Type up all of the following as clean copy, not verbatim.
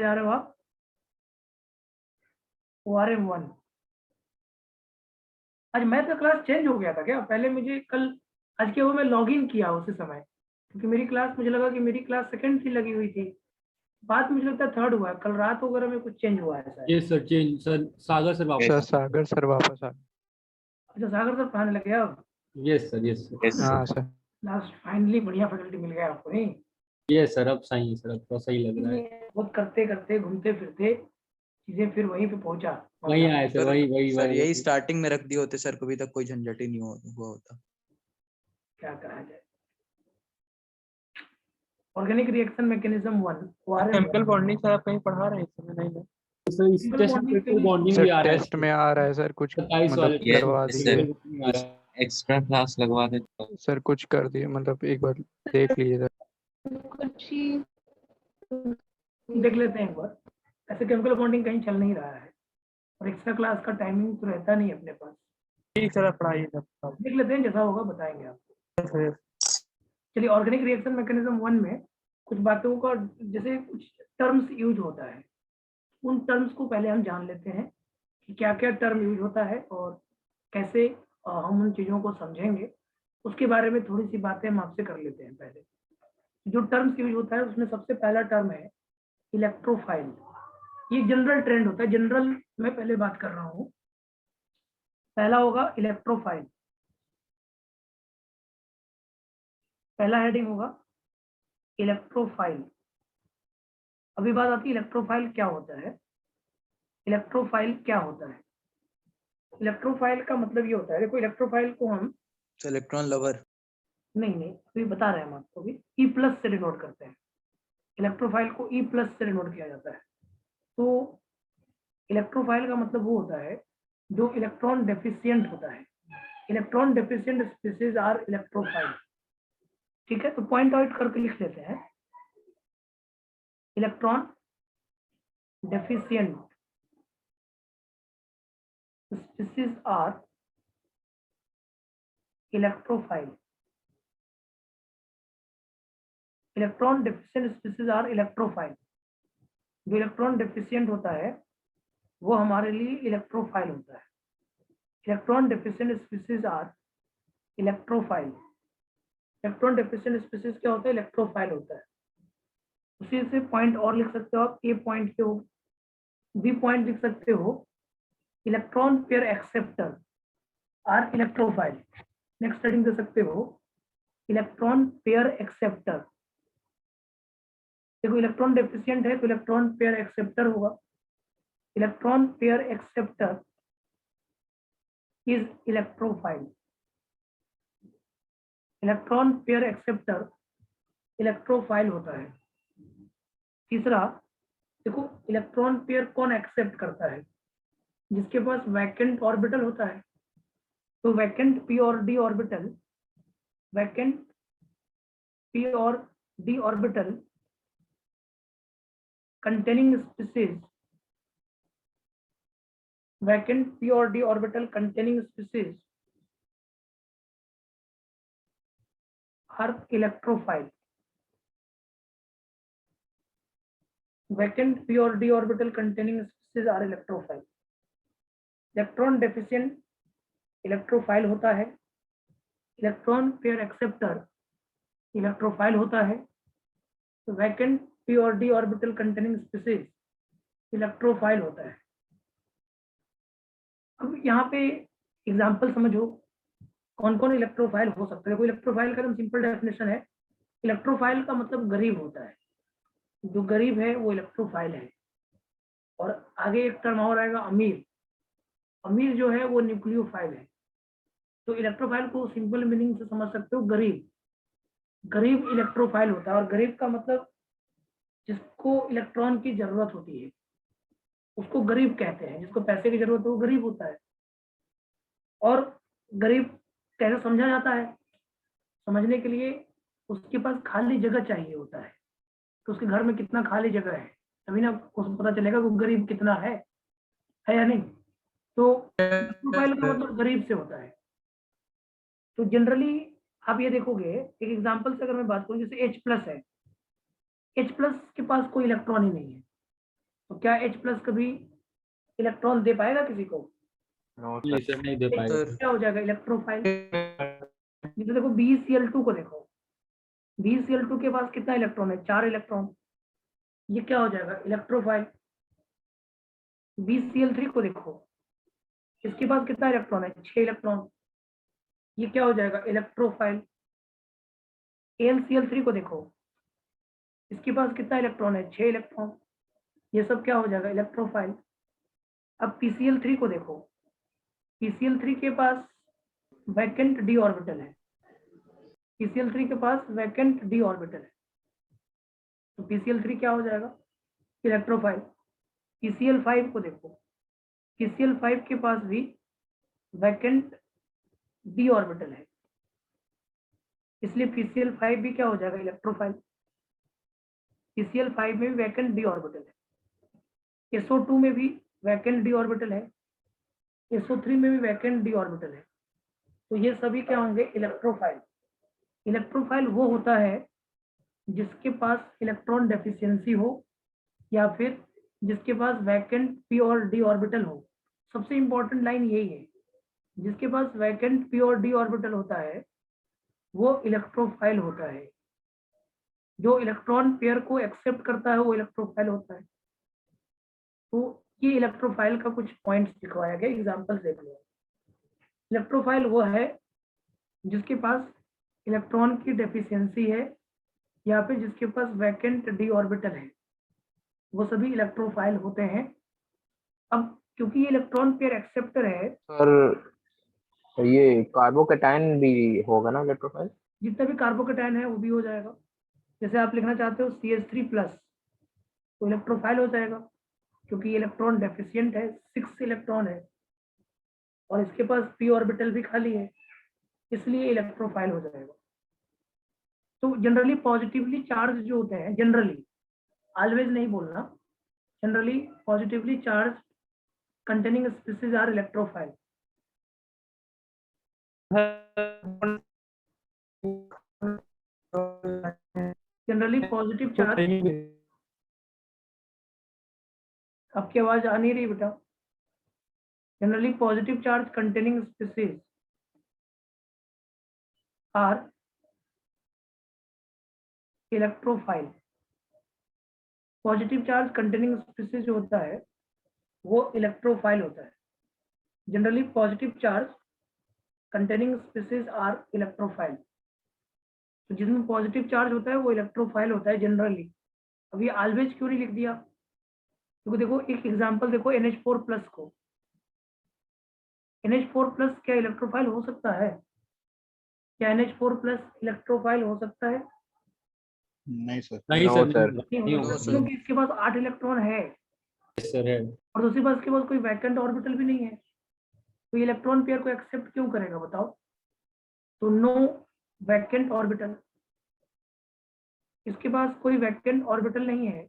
जा रहे हो आप? ORM1। आज मैथ का क्लास चेंज हो गया था क्या? पहले मुझे कल आज क्या हुआ, मैं लॉग इन किया उसी समय, क्योंकि मेरी क्लास, मुझे लगा कि मेरी क्लास सेकंड थी लगी हुई थी, बात मुझे लगता है थर्ड हुआ है। कल रात वगैरह में कुछ चेंज हुआ है शायद। यस सर, चेंज सर, सागर सर वापस। सर सागर सर वापस आ गए। अच्छा, सागर सर पढ़ाने लगे अब? Yes sir, yes sir. हाँ सर। लास्ट फाइनली बढ़िया फैकल्टी मिल गया आपको, नहीं? यस सर, अब सही है सर, अब तो सही लग रहा है। बहुत करते करते घूमते फिरते चीजें फिर वहीं पे पहुंचा। वही आए सर, वही वही सर वही यही स्टार्टिंग में रख दिए होते सर, कभी तक कोई झंझट ही नहीं हुआ होता। क्या कहा जाए। Organic reaction mechanism 1, chemical bonding sir आप कहीं पढ़ा रहे हैं इस समय? नहीं सर, इस टेस्ट में पेपर बॉन्डिंग भी सर आ रहा है। टेस्ट में आ रहा है सर, कुछ 27 वाले मतलब करवा दिए एक्स्ट्रा क्लास लगवा दे सर, कुछ कर दिए, मतलब एक बार देख लीजिए सर। देख लेते हैं एक बार। ऐसे केमिकल बॉन्डिंग कहीं चल नहीं रहा है और एक्स्ट्रा क्लास का टाइमिंग तो रहता नहीं अपने पास। ठीक सर, पढ़ाइए सर। देख लेते हैं, जैसा होगा बताएंगे आपको। चलिए, ऑर्गेनिक रिएक्शन मैकेनिज्म 1 में कुछ बातों का, जैसे कुछ टर्म्स यूज होता है, उन टर्म्स को पहले हम जान लेते हैं कि क्या क्या टर्म यूज होता है और कैसे हम उन चीज़ों को समझेंगे। उसके बारे में थोड़ी सी बातें हम आपसे कर लेते हैं। पहले जो टर्म्स यूज होता है उसमें सबसे पहला टर्म है इलेक्ट्रोफाइल। ये जनरल ट्रेंड होता है, जनरल मैं पहले बात कर रहा हूँ। पहला होगा इलेक्ट्रोफाइल, पहला हेडिंग होगा इलेक्ट्रोफाइल। अभी बात आती है इलेक्ट्रोफाइल क्या होता है। इलेक्ट्रोफाइल क्या होता है? इलेक्ट्रोफाइल का मतलब ये होता है, देखो इलेक्ट्रोफाइल को हम इलेक्ट्रॉन लवर नहीं अभी बता रहे हैं हम आपको भी, E+ से डिनोट करते हैं। इलेक्ट्रोफाइल को E+ से डिनोट किया जाता है। तो इलेक्ट्रोफाइल का मतलब वो होता है जो इलेक्ट्रॉन डेफिशिएंट होता है। Electron deficient species are electrophile. ठीक है, तो पॉइंट आउट करके लिख लेते हैं। Electron deficient species are electrophile. Electron deficient species are electrophile. जो इलेक्ट्रॉन डेफिशिएंट होता है वो हमारे लिए इलेक्ट्रोफाइल होता है। Electron deficient species are electrophile. Electron deficient species क्या होता है? इलेक्ट्रोफाइल होता है। उसी से पॉइंट और लिख सकते हो आप, ए पॉइंट के हो, बी पॉइंट लिख सकते हो, electron pair acceptor are electrophile. Next heading दे सकते हो इलेक्ट्रॉन पेयर एक्सेप्टर। देखो इलेक्ट्रॉन डेफिशिएंट है तो इलेक्ट्रॉन पेयर एक्सेप्टर होगा। Electron pair acceptor is electrophile. Electron pair acceptor electrophile होता है। तीसरा, देखो इलेक्ट्रॉन पेयर कौन एक्सेप्ट करता है? जिसके पास वैकेंट ऑर्बिटल होता है। तो वैकेंट p और d ऑर्बिटल, वैकेंट p और d orbital containing species, vacant p और d orbital containing species are electrophile. Vacant p और d orbital containing species are electrophile. Electron deficient electrophile होता है। Electron pair acceptor electrophile होता है। तो vacant p और d orbital containing species electrophile होता है। अब यहाँ पे एग्जांपल समझो कौन कौन इलेक्ट्रोफाइल हो सकता है। कोई इलेक्ट्रोफाइल का एकदम सिंपल डेफिनेशन है, इलेक्ट्रोफाइल का मतलब गरीब होता है। जो गरीब है वो इलेक्ट्रोफाइल है। और आगे एक टर्म और आएगा अमीर। अमीर जो है वो न्यूक्लियोफाइल है। तो इलेक्ट्रोफाइल को सिंपल मीनिंग से समझ सकते हो, गरीब। गरीब इलेक्ट्रोफाइल होता है। और गरीब का मतलब जिसको इलेक्ट्रॉन की जरूरत होती है उसको गरीब कहते हैं। जिसको पैसे की जरूरत है वो गरीब होता है। और गरीब कैसे समझा जाता है? समझने के लिए उसके पास खाली जगह चाहिए होता है। तो उसके घर में कितना खाली जगह है तभी ना उसको पता चलेगा कि गरीब कितना है या नहीं। तो प्रोफाइल का मतलब गरीब से होता है। तो जनरली आप ये देखोगे, एक एग्जांपल से अगर मैं बात करूं, जैसे H+ है, H+ के पास कोई इलेक्ट्रॉन ही नहीं है। तो क्या H प्लस कभी इलेक्ट्रॉन दे पाएगा किसी को? नहीं सर, नहीं दे पाएगा। सर क्या हो जाएगा इलेक्ट्रोफाइल? ये तो देखो BeCl2 को देखो, BeCl2 के पास कितना इलेक्ट्रॉन है? 4 इलेक्ट्रॉन। ये क्या हो जाएगा इलेक्ट्रोफाइल। BeCl3 को देखो, इसके पास कितना इलेक्ट्रॉन है? 6 इलेक्ट्रॉन। ये क्या हो जाएगा इलेक्ट्रोफाइल। AlCl3 को देखो, इसके पास कितना इलेक्ट्रॉन है? 6 इलेक्ट्रॉन। ये सब क्या हो जाएगा इलेक्ट्रोफाइल। अब PCl3 को देखो, PCl3 के पास वैकेंट d ऑर्बिटल है, PCl3 के पास वैकेंट d ऑर्बिटल है, तो PCl3 क्या हो जाएगा इलेक्ट्रोफाइल। PCl5 को देखो, PCl5 के पास भी वैकेंट d ऑर्बिटल है, इसलिए PCl5 भी क्या हो जाएगा इलेक्ट्रोफाइल। PCl5 में भी वैकेंट d ऑर्बिटल है, SO2 में भी वैकेंट d ऑर्बिटल है, SO3 में भी वैकेंट d ऑर्बिटल है, तो ये सभी क्या होंगे इलेक्ट्रोफाइल। इलेक्ट्रोफाइल वो होता है जिसके पास इलेक्ट्रॉन डेफिशिएंसी हो या फिर जिसके पास वैकेंट p और d ऑर्बिटल हो। सबसे इंपॉर्टेंट लाइन यही है, जिसके पास वैकेंट p और d ऑर्बिटल होता है वो इलेक्ट्रोफाइल होता है। जो इलेक्ट्रॉन पेयर को एक्सेप्ट करता है वो इलेक्ट्रोफाइल होता है। तो ये इलेक्ट्रोफाइल का कुछ पॉइंट्स दिखवाया गया, एग्जांपल देख लो। इलेक्ट्रोफाइल वो है जिसके पास इलेक्ट्रॉन की डेफिशिएंसी है या फिर जिसके पास वैकेंट d ऑर्बिटल है, वो सभी इलेक्ट्रोफाइल होते हैं। अब क्योंकि ये इलेक्ट्रॉन पेयर एक्सेप्टर है, सर ये कार्बोकैटायन भी होगा ना इलेक्ट्रोफाइल? जितना भी कार्बोकैटायन है वो भी हो जाएगा। जैसे आप लिखना चाहते हो CH3 प्लस, तो इलेक्ट्रोफाइल हो जाएगा क्योंकि ये इलेक्ट्रॉन डेफिशिएंट है, 6 इलेक्ट्रॉन है और इसके पास p ऑर्बिटल भी खाली है, इसलिए इलेक्ट्रोफाइल हो जाएगा। तो जनरली पॉजिटिवली चार्ज जो होते हैं, जनरली, ऑलवेज नहीं बोलना, generally positively charge containing species are electrophile. Generally positive charge, आपकी आवाज आ नहीं रही बेटा। Generally positive charge containing species are electrophile. Positive charge containing species जो होता है वो इलेक्ट्रोफाइल होता है। Generally positive charge containing species are electrophile. तो जिसमें पॉजिटिव चार्ज होता है वो इलेक्ट्रोफाइल होता है जनरली। अब ये ऑलवेज क्यों नहीं लिख दिया? क्योंकि देखो एक एग्जांपल देखो NH4 प्लस को, NH4 प्लस क्या इलेक्ट्रोफाइल हो सकता है? क्या NH4 प्लस इलेक्ट्रोफाइल हो सकता है? नहीं सर। नहीं No, सर, sir. नहीं होगा सर। क्योंकि इसके पास 8 इलेक्ट्रॉन है सर है। और दूसरी बात इसके पास कोई वैकेंट ऑर्बिटल भी नहीं है, तो इलेक्ट्रॉन पेयर को एक्सेप्ट क्यों करेगा बताओ? तो नो वैकेंट ऑर्बिटल, इसके पास कोई वैकेंट ऑर्बिटल नहीं है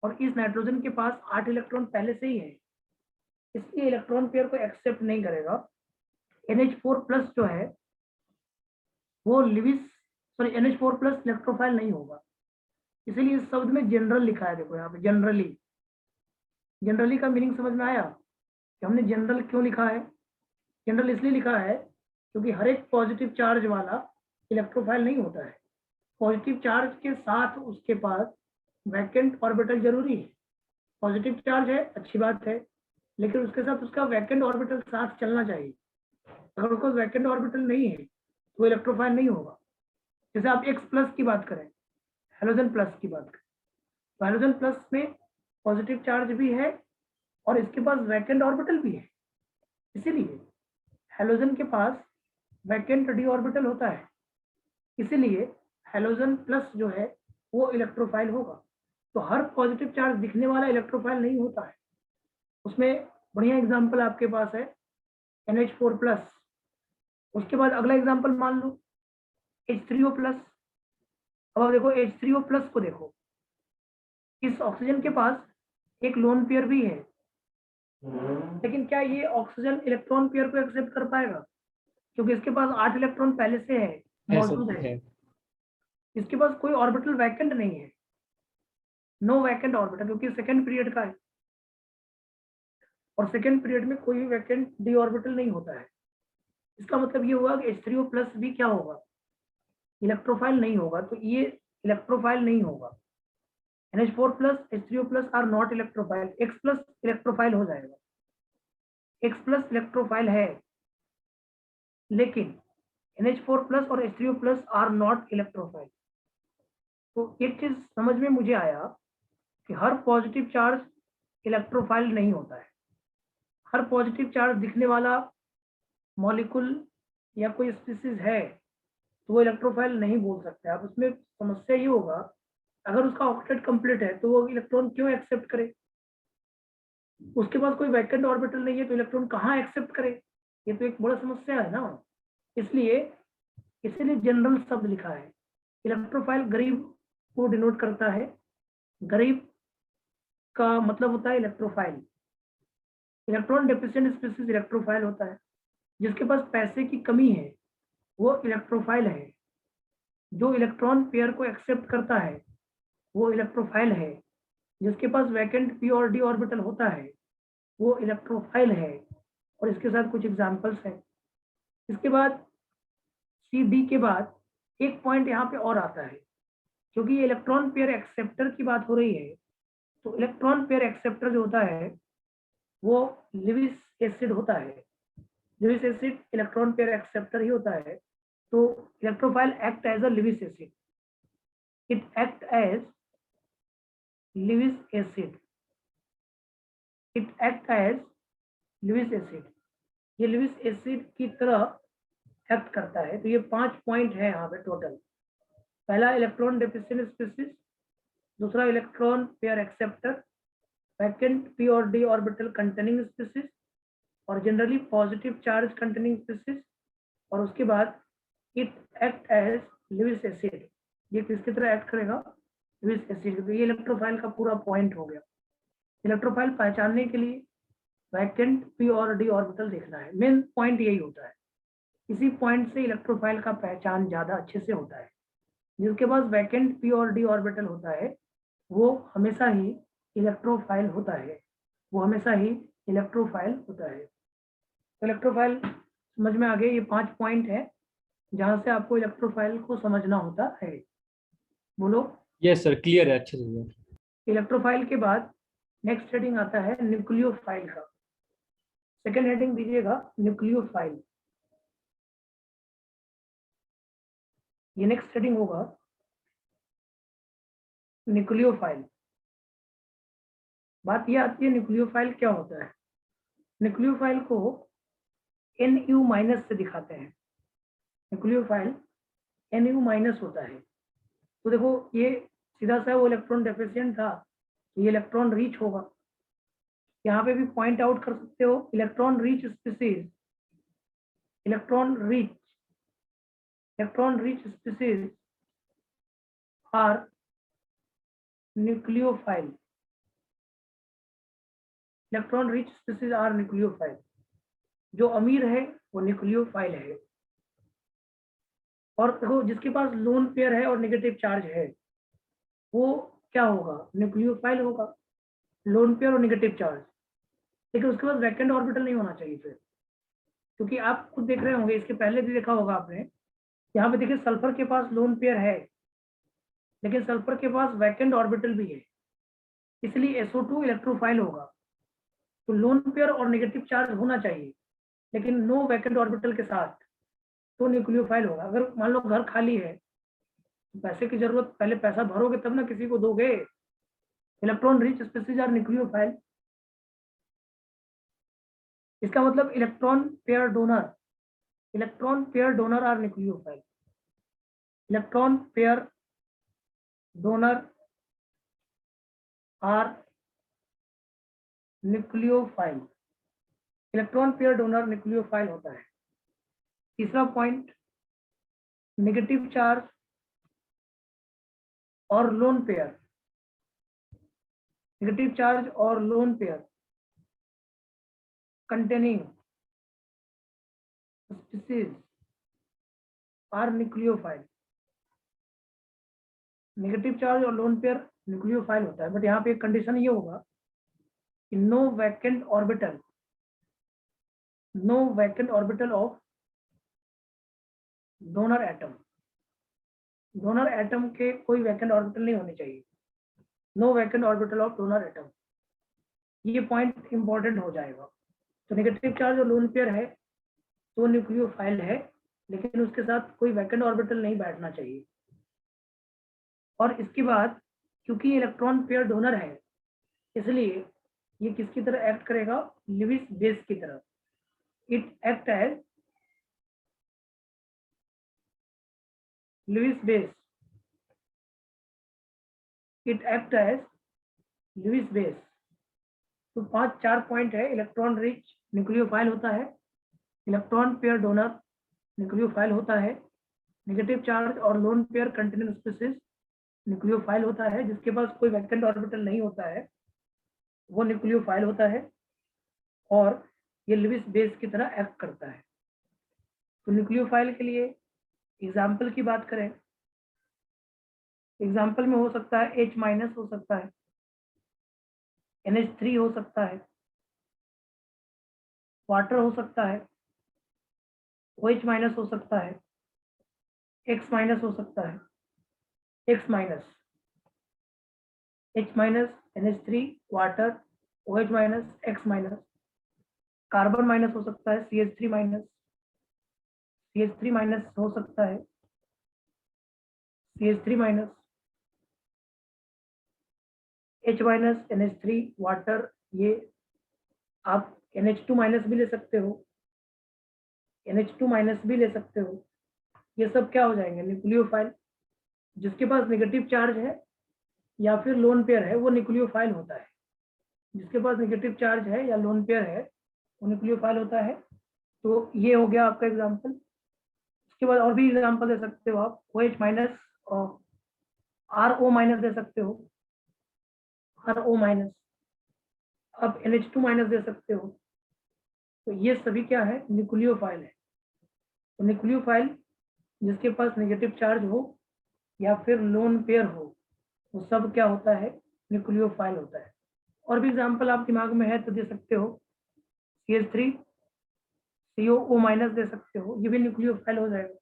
और इस नाइट्रोजन के पास 8 इलेक्ट्रॉन पहले से ही है, इसलिए इलेक्ट्रॉन पेयर को एक्सेप्ट नहीं करेगा। NH4 प्लस जो है वो NH4 प्लस इलेक्ट्रोफाइल नहीं होगा, इसीलिए इस शब्द में जनरल लिखा है। देखो यहाँ पे जनरली, जनरली का मीनिंग समझ में आया कि हमने जनरल क्यों लिखा है? जनरल इसलिए लिखा है क्योंकि हर एक पॉजिटिव चार्ज वाला इलेक्ट्रोफाइल नहीं होता है। पॉजिटिव चार्ज के साथ उसके पास वैकेंट ऑर्बिटल जरूरी है। पॉजिटिव चार्ज है अच्छी बात है, लेकिन उसके साथ उसका वैकेंट ऑर्बिटल साथ चलना चाहिए। अगर उसका वैकेंट ऑर्बिटल नहीं है तो इलेक्ट्रोफाइल नहीं होगा। जैसे आप X प्लस की बात करें, हेलोजन प्लस की बात करें, तो हेलोजन प्लस में पॉजिटिव चार्ज भी है और इसके पास वैकेंट ऑर्बिटल भी है, इसीलिए हेलोजन के पास वैकेंट d ऑर्बिटल होता है, इसीलिए हेलोजन प्लस जो है वो इलेक्ट्रोफाइल होगा। तो हर पॉजिटिव चार्ज दिखने वाला इलेक्ट्रोफाइल नहीं होता है। उसमें बढ़िया एग्जांपल आपके पास है NH4 प्लस। उसके बाद अगला एग्जांपल मान लो H3O प्लस। अब आप देखो H3O प्लस को देखो, इस ऑक्सीजन के पास एक लोन पेयर भी है, लेकिन क्या ये ऑक्सीजन इलेक्ट्रॉन पेयर को एक्सेप्ट कर पाएगा? क्योंकि इसके पास 8 इलेक्ट्रॉन पहले से है, मौजूद है, इसके पास कोई ऑर्बिटल वैकेंट नहीं है, नो वैकेंट ऑर्बिटल, क्योंकि सेकंड पीरियड का है और सेकंड पीरियड में कोई भी वैकेंट डी ऑर्बिटल नहीं होता है। इसका मतलब ये हुआ कि H3O प्लस भी क्या होगा, इलेक्ट्रोफाइल नहीं होगा, तो ये इलेक्ट्रोफाइल नहीं होगा। NH4 plus H3O plus are not electrophile, X plus electrophile हो जाएगा, X प्लस इलेक्ट्रोफाइल है, लेकिन NH4 प्लस और H3O plus are not electrophile. तो एक चीज समझ में मुझे आया कि हर पॉजिटिव चार्ज इलेक्ट्रोफाइल नहीं होता है। हर पॉजिटिव चार्ज दिखने वाला मॉलिक्यूल या कोई स्पीसीज है तो वो इलेक्ट्रोफाइल नहीं बोल सकते आप। उसमें समस्या ये होगा, अगर उसका ऑक्टेट कंप्लीट है तो वो इलेक्ट्रॉन क्यों एक्सेप्ट करे, उसके पास कोई वैकेंट ऑर्बिटल नहीं है तो इलेक्ट्रॉन कहाँ एक्सेप्ट करे, ये तो एक बड़ा समस्या है ना। इसलिए जनरल शब्द लिखा है। इलेक्ट्रोफाइल गरीब को डिनोट करता है, गरीब का मतलब होता है electrophile. Electron deficient species electrophile होता है, जिसके पास पैसे की कमी है वो इलेक्ट्रोफाइल है, जो इलेक्ट्रॉन पेयर को एक्सेप्ट करता है वो इलेक्ट्रोफाइल है, जिसके पास वैकेंट p और d ऑर्बिटल होता है वो इलेक्ट्रोफाइल है। और इसके साथ कुछ एग्जांपल्स हैं। इसके बाद CD के बाद एक पॉइंट यहाँ पे और आता है, क्योंकि ये इलेक्ट्रॉन पेयर एक्सेप्टर की बात हो रही है, तो इलेक्ट्रॉन पेयर एक्सेप्टर जो होता है वो लिविस एसिड होता है। Lewis acid electron pair acceptor ही होता है, तो electrophile act as a Lewis acid, it act as Lewis acid, it act as Lewis acid, ये लिविस एसिड की तरह एक्ट करता है। तो ये 5 पॉइंट है यहाँ पे टोटल। पहला इलेक्ट्रॉन डेफिशिएंट स्पीसीज, दूसरा electron pair acceptor, vacant p और d ऑर्बिटल कंटेनिंग स्पीसीज और generally positive charge containing species, और उसके बाद it act as Lewis acid, ये किसकी तरह एक्ट करेगा, लिविस एसिड। तो ये इलेक्ट्रोफाइल का पूरा पॉइंट हो गया। इलेक्ट्रोफाइल पहचानने के लिए वैकेंट p और d ऑर्बिटल देखना है, मेन पॉइंट यही होता है। इसी पॉइंट से इलेक्ट्रोफाइल का पहचान ज्यादा अच्छे से होता है। जिसके पास वैकेंट p और d ऑर्बिटल होता है वो हमेशा ही इलेक्ट्रोफाइल होता है, वो हमेशा ही इलेक्ट्रोफाइल होता है। तो इलेक्ट्रोफाइल समझ में आ गए, ये 5 पॉइंट है जहां से आपको इलेक्ट्रोफाइल को समझना होता है। बोलो। यस सर, क्लियर है अच्छे से। इलेक्ट्रोफाइल के बाद नेक्स्ट हेडिंग आता है न्यूक्लियोफाइल का। सेकेंड हेडिंग दीजिएगा न्यूक्लियोफाइल। ये नेक्स्ट हेडिंग होगा न्यूक्लियोफाइल। बात ये आती है न्यूक्लियोफाइल क्या होता है। न्यूक्लियोफाइल को Nu माइनस से दिखाते हैं। न्यूक्लियोफाइल Nu माइनस होता है। तो देखो ये सीधा सा वो इलेक्ट्रॉन डेफिशिएंट था, ये इलेक्ट्रॉन रीच होगा। यहाँ पे भी पॉइंट आउट कर सकते हो, electron rich species, electron rich species are nucleophile, electron rich species are nucleophile. जो अमीर है वो न्यूक्लियोफाइल है। और देखो जिसके पास लोन पेयर है और नेगेटिव चार्ज है वो क्या होगा, न्यूक्लियोफाइल होगा, लोन पेयर और नेगेटिव चार्ज। लेकिन उसके पास वैकेंट ऑर्बिटल नहीं होना चाहिए फिर, क्योंकि आप खुद देख रहे होंगे, इसके पहले भी देखा होगा आपने, यहाँ पे देखिए सल्फर के पास लोन पेयर है लेकिन सल्फर के पास वैकेंट ऑर्बिटल भी है, इसलिए SO2 इलेक्ट्रोफाइल होगा। तो लोन पेयर और नेगेटिव चार्ज होना चाहिए लेकिन नो वैकेंट ऑर्बिटल के साथ, तो न्यूक्लियोफाइल होगा। अगर मान लो घर खाली है तो पैसे की जरूरत, पहले पैसा भरोगे तब ना किसी को दोगे। Electron rich species are nucleophile. इसका मतलब electron pair donor are nucleophile, electron pair donor are nucleophile, electron pair donor nucleophile होता है। तीसरा पॉइंट, नेगेटिव चार्ज और लोन पेयर, नेगेटिव चार्ज और lone pair containing species are nucleophile। Negative charge और lone pair nucleophile होता है, but यहाँ पे एक कंडीशन ये होगा कि no vacant orbital of donor atom के कोई वैकेंट ऑर्बिटल नहीं होने चाहिए, no vacant orbital of donor atom, ये पॉइंट इंपॉर्टेंट हो जाएगा। तो नेगेटिव चार्ज और लोन पेयर है तो न्यूक्लियोफाइल है, लेकिन उसके साथ कोई वैकेंट ऑर्बिटल नहीं बैठना चाहिए। और इसके बाद क्योंकि इलेक्ट्रॉन पेयर डोनर है, इसलिए ये किसकी तरह एक्ट करेगा, लिविस बेस की तरह। It act as Lewis base, तो 4 पॉइंट है। इलेक्ट्रॉन रिच न्यूक्लियोफाइल होता है, इलेक्ट्रॉन पेयर डोनर न्यूक्लियोफाइल होता है, नेगेटिव चार्ज और lone pair containing species nucleophile होता है, जिसके पास कोई वैकेंट ऑर्बिटल नहीं होता है वो न्यूक्लियोफाइल होता है, और ये लिविस बेस की तरह एक्ट करता है। तो न्यूक्लियोफाइल के लिए एग्जाम्पल की बात करें, एग्जाम्पल में हो सकता है H- हो सकता है, NH3 हो सकता है, वाटर हो सकता है, OH- हो सकता है, X- हो सकता है, X-, H-, NH3, water, OH-, X-, carbon minus हो सकता है, CH3-, CH3- हो सकता है, CH3-, H-, NH3, वाटर, ये आप NH2- भी ले सकते हो, NH2- भी ले सकते हो, ये सब क्या हो जाएंगे, न्यूक्लियोफाइल। जिसके पास नेगेटिव चार्ज है या फिर लोन पेयर है वो न्यूक्लियोफाइल होता है, जिसके पास नेगेटिव चार्ज है या लोन पेयर है वो न्यूक्लियोफाइल होता है। तो ये हो गया आपका एग्जाम्पल। इसके बाद और भी एग्जाम्पल दे सकते हो आप, OH- और RO- दे सकते हो, RO-, आप NH2- दे सकते हो। तो ये सभी क्या है, न्यूक्लियोफाइल है। तो न्यूक्लियोफाइल जिसके पास नेगेटिव चार्ज हो या फिर लोन पेयर हो वो सब क्या होता है, न्यूक्लियोफाइल होता है। और भी एग्जाम्पल आप दिमाग में है तो दे सकते हो, CH3 COO- दे सकते हो, ये भी न्यूक्लियोफाइल हो जाएगा।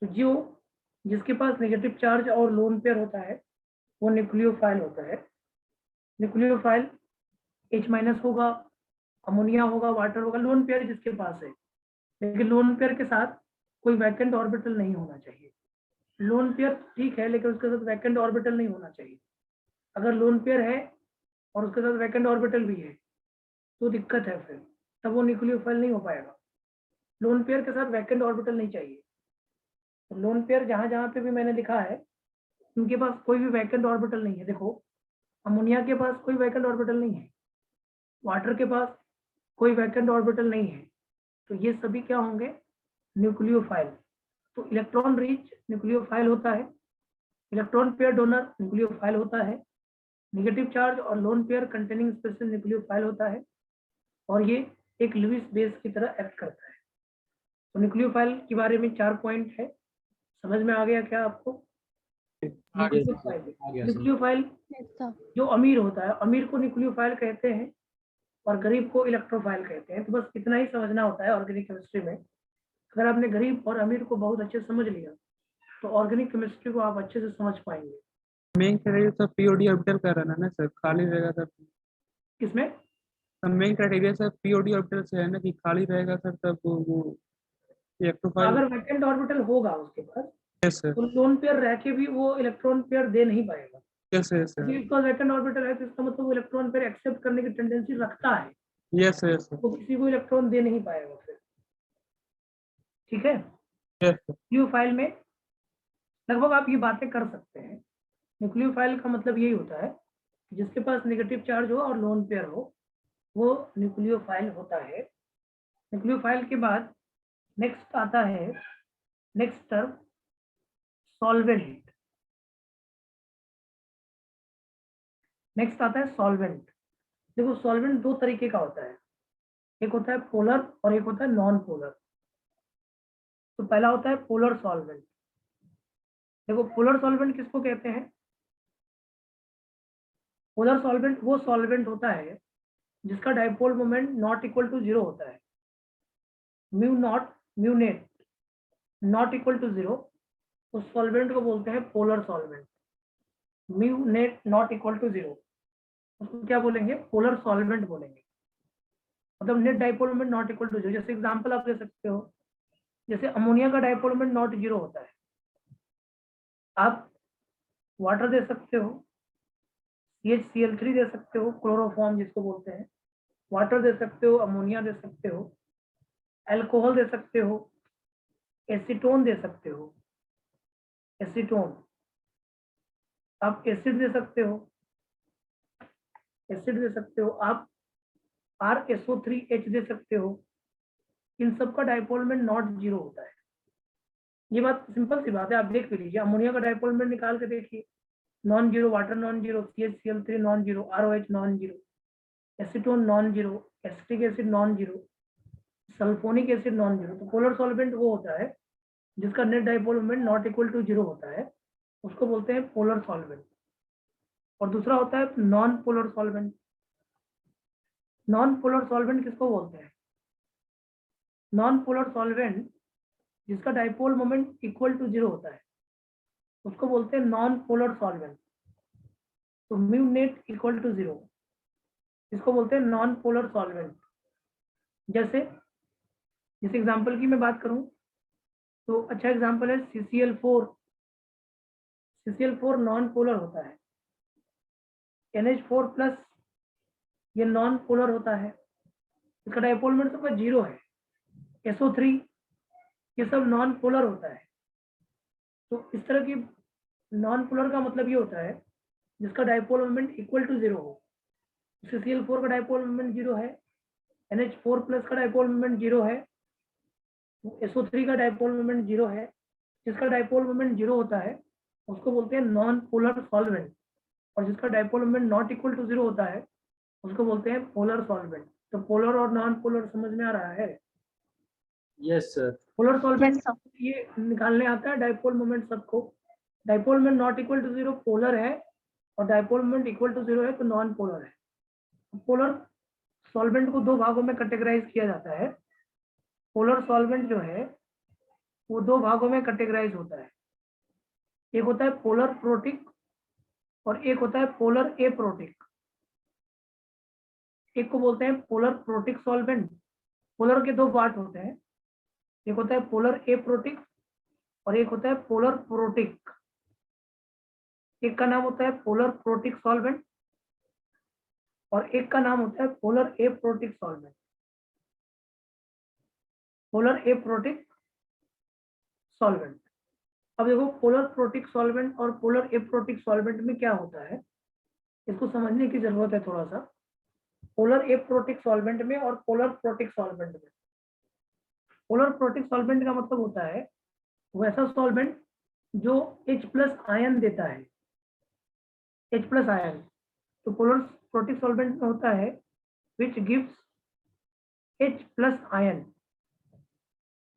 तो जो जिसके पास नेगेटिव चार्ज और लोन पेयर होता है वो न्यूक्लियोफाइल होता है। न्यूक्लियोफाइल H- होगा, अमोनिया होगा, वाटर होगा, लोन पेयर जिसके पास है, लेकिन लोन पेयर के साथ कोई वैकेंट ऑर्बिटल नहीं होना चाहिए। लोन पेयर ठीक है, लेकिन उसके साथ वैकेंट ऑर्बिटल नहीं होना चाहिए। अगर लोन पेयर है और उसके साथ वैकेंट ऑर्बिटल भी है तो दिक्कत है, फिर तब वो न्यूक्लियोफाइल नहीं हो पाएगा। लोन पेयर के साथ वैकेंट ऑर्बिटल नहीं चाहिए। तो लोन पेयर जहां जहां पे भी मैंने लिखा है उनके पास कोई भी वैकेंट ऑर्बिटल नहीं है। देखो, अमोनिया के पास कोई वैकेंट ऑर्बिटल नहीं है, वाटर के पास कोई वैकेंट ऑर्बिटल नहीं है, तो ये सभी क्या होंगे, न्यूक्लियोफाइल। तो इलेक्ट्रॉन रिच न्यूक्लियोफाइल होता है, इलेक्ट्रॉन पेयर डोनर न्यूक्लियोफाइल होता है, नेगेटिव चार्ज और lone pair containing species nucleophile होता है, और ये एक लुईस बेस की तरह एक्ट करता है। तो न्यूक्लियोफाइल के बारे में 4 पॉइंट है, समझ में आ गया क्या आपको? आ गया सर, आ गया सर। न्यूक्लियोफाइल जो अमीर होता है, अमीर को न्यूक्लियोफाइल कहते हैं और गरीब को इलेक्ट्रोफाइल कहते हैं। तो बस इतना ही समझना होता है ऑर्गेनिक केमिस्ट्री में। अगर आपने गरीब और अमीर को बहुत अच्छे से समझ लिया तो ऑर्गेनिक केमिस्ट्री को आप अच्छे से समझ पाएंगे। Main criteria sir POD orbital का रहना ना सर, खाली रहेगा सर। किसमें? Main criteria sir POD orbital से है ना कि खाली रहेगा सर, तब वो इलेक्ट्रोफाइल। अगर वैकेंट ऑर्बिटल होगा उसके पास यस सर, तो लोन पेयर रह के भी वो इलेक्ट्रॉन पेयर दे नहीं पाएगा, यस यस क्योंकि सर, उसका वैकेंट ऑर्बिटल है तो इसका मतलब वो इलेक्ट्रॉन पेयर एक्सेप्ट करने की टेंडेंसी रखता है, यस यस सर, वो किसी को इलेक्ट्रॉन दे नहीं पाएगा फिर। ठीक है, यस सर, न्यूक्लियोफाइल में लगभग आप ये बातें कर सकते हैं। न्यूक्लियोफाइल का मतलब यही होता है जिसके पास नेगेटिव चार्ज हो और लोन पेयर हो वो न्यूक्लियोफाइल होता है। न्यूक्लियोफाइल के बाद नेक्स्ट आता है, नेक्स्ट टर्म सॉल्वेंट। नेक्स्ट आता है सॉल्वेंट। देखो, सॉल्वेंट 2 तरीके का होता है, एक होता है पोलर और एक होता है नॉन पोलर। तो पहला होता है पोलर सॉल्वेंट। देखो, पोलर सॉल्वेंट किसको कहते हैं, पोलर सॉल्वेंट वो सॉल्वेंट होता है जिसका dipole moment not equal to 0 होता है। Mu net not equal to 0, उस सॉल्वेंट को बोलते हैं polar solvent. Mu net not equal to 0, उसको क्या बोलेंगे? पोलर सॉल्वेंट बोलेंगे। मतलब net dipole moment not equal to 0। जैसे एग्जांपल आप दे सकते हो, जैसे अमोनिया का डाइपोल मोमेंट नॉट 0 होता है, आप वाटर दे सकते हो, CHCl3 दे सकते हो, क्लोरोफॉर्म जिसको बोलते हैं, वाटर दे सकते हो, अमोनिया दे सकते हो, अल्कोहल दे सकते हो, एसीटोन दे सकते हो, एसीटोन, आप एसिड दे सकते हो, एसिड दे सकते हो, आप RSO3H दे सकते हो। इन सब का डाइपोल मोमेंट नॉट 0 होता है। ये बात सिंपल सी बात है, आप देख भी लीजिए। अमोनिया का डाइपोल मोमेंट निकाल के देखिए, non zero, water non zero, CHCl3 non zero, ROH non zero, acetone non zero, acetic acid non zero, sulphonic acid non zero. तो पोलर सॉल्वेंट वो होता है जिसका net dipole moment not equal to 0 होता है, उसको बोलते हैं पोलर सॉल्वेंट। और दूसरा होता है non polar solvent. Non polar solvent किसको बोलते हैं? नॉन पोलर सॉल्वेंट जिसका डाइपोल मोमेंट इक्वल टू 0 होता है, उसको बोलते हैं नॉन पोलर सॉल्वेंट। तो म्यू नेट इक्वल टू 0, इसको बोलते हैं नॉन पोलर सॉल्वेंट। जैसे इस एग्जांपल की मैं बात करूं तो अच्छा एग्जांपल है CCl4। CCl4 नॉन पोलर होता है। NH4+ ये नॉन पोलर होता है, इसका डाइपोल मोमेंट सबका 0 है। SO3 ये सब नॉन पोलर होता है। तो इस तरह की नॉन पोलर का मतलब ये होता है जिसका डाइपोल मोमेंट इक्वल टू 0 हो। CCl4 का डाइपोल मोमेंट 0 है, NH4+ का डाइपोल मोमेंट 0 है, SO3 का डाइपोल मोमेंट 0 है। जिसका डाइपोल मोमेंट 0 होता है उसको बोलते हैं नॉन पोलर सॉल्वेंट, और जिसका dipole moment not equal to 0 होता है उसको बोलते हैं पोलर सॉल्वेंट। तो पोलर और नॉन पोलर समझ में आ रहा है? Yes sir. पोलर सॉल्वेंट ये निकालने आता है डाइपोल मोमेंट सबको। Dipole moment not equal to 0 polar है, और डाइपोल मोमेंट इक्वल टू 0 है तो नॉन पोलर है। पोलर सॉल्वेंट को दो भागों में कैटेगराइज किया जाता है। पोलर सॉल्वेंट जो है वो दो भागों में कैटेगराइज होता है। एक होता है पोलर प्रोटिक और एक होता है पोलर एप्रोटिक। एक को बोलते हैं पोलर प्रोटिक सॉल्वेंट। पोलर के दो पार्ट होते हैं, एक होता है पोलर एप्रोटिक और एक होता है पोलर प्रोटिक। एक का नाम होता है पोलर प्रोटिक सॉल्वेंट और एक का नाम होता है polar aprotic solvent. Polar aprotic solvent. अब देखो पोलर प्रोटिक सॉल्वेंट और पोलर एप्रोटिक सॉल्वेंट में क्या होता है, इसको समझने की जरूरत है थोड़ा सा। पोलर एप्रोटिक सॉल्वेंट में और पोलर प्रोटिक सॉल्वेंट में, पोलर प्रोटिक सॉल्वेंट का मतलब होता है वैसा सॉल्वेंट जो H+ आयन देता है, H+ आयन। तो पोलर प्रोटिक सॉल्वेंट में होता है विच गिव्स H+ आयन।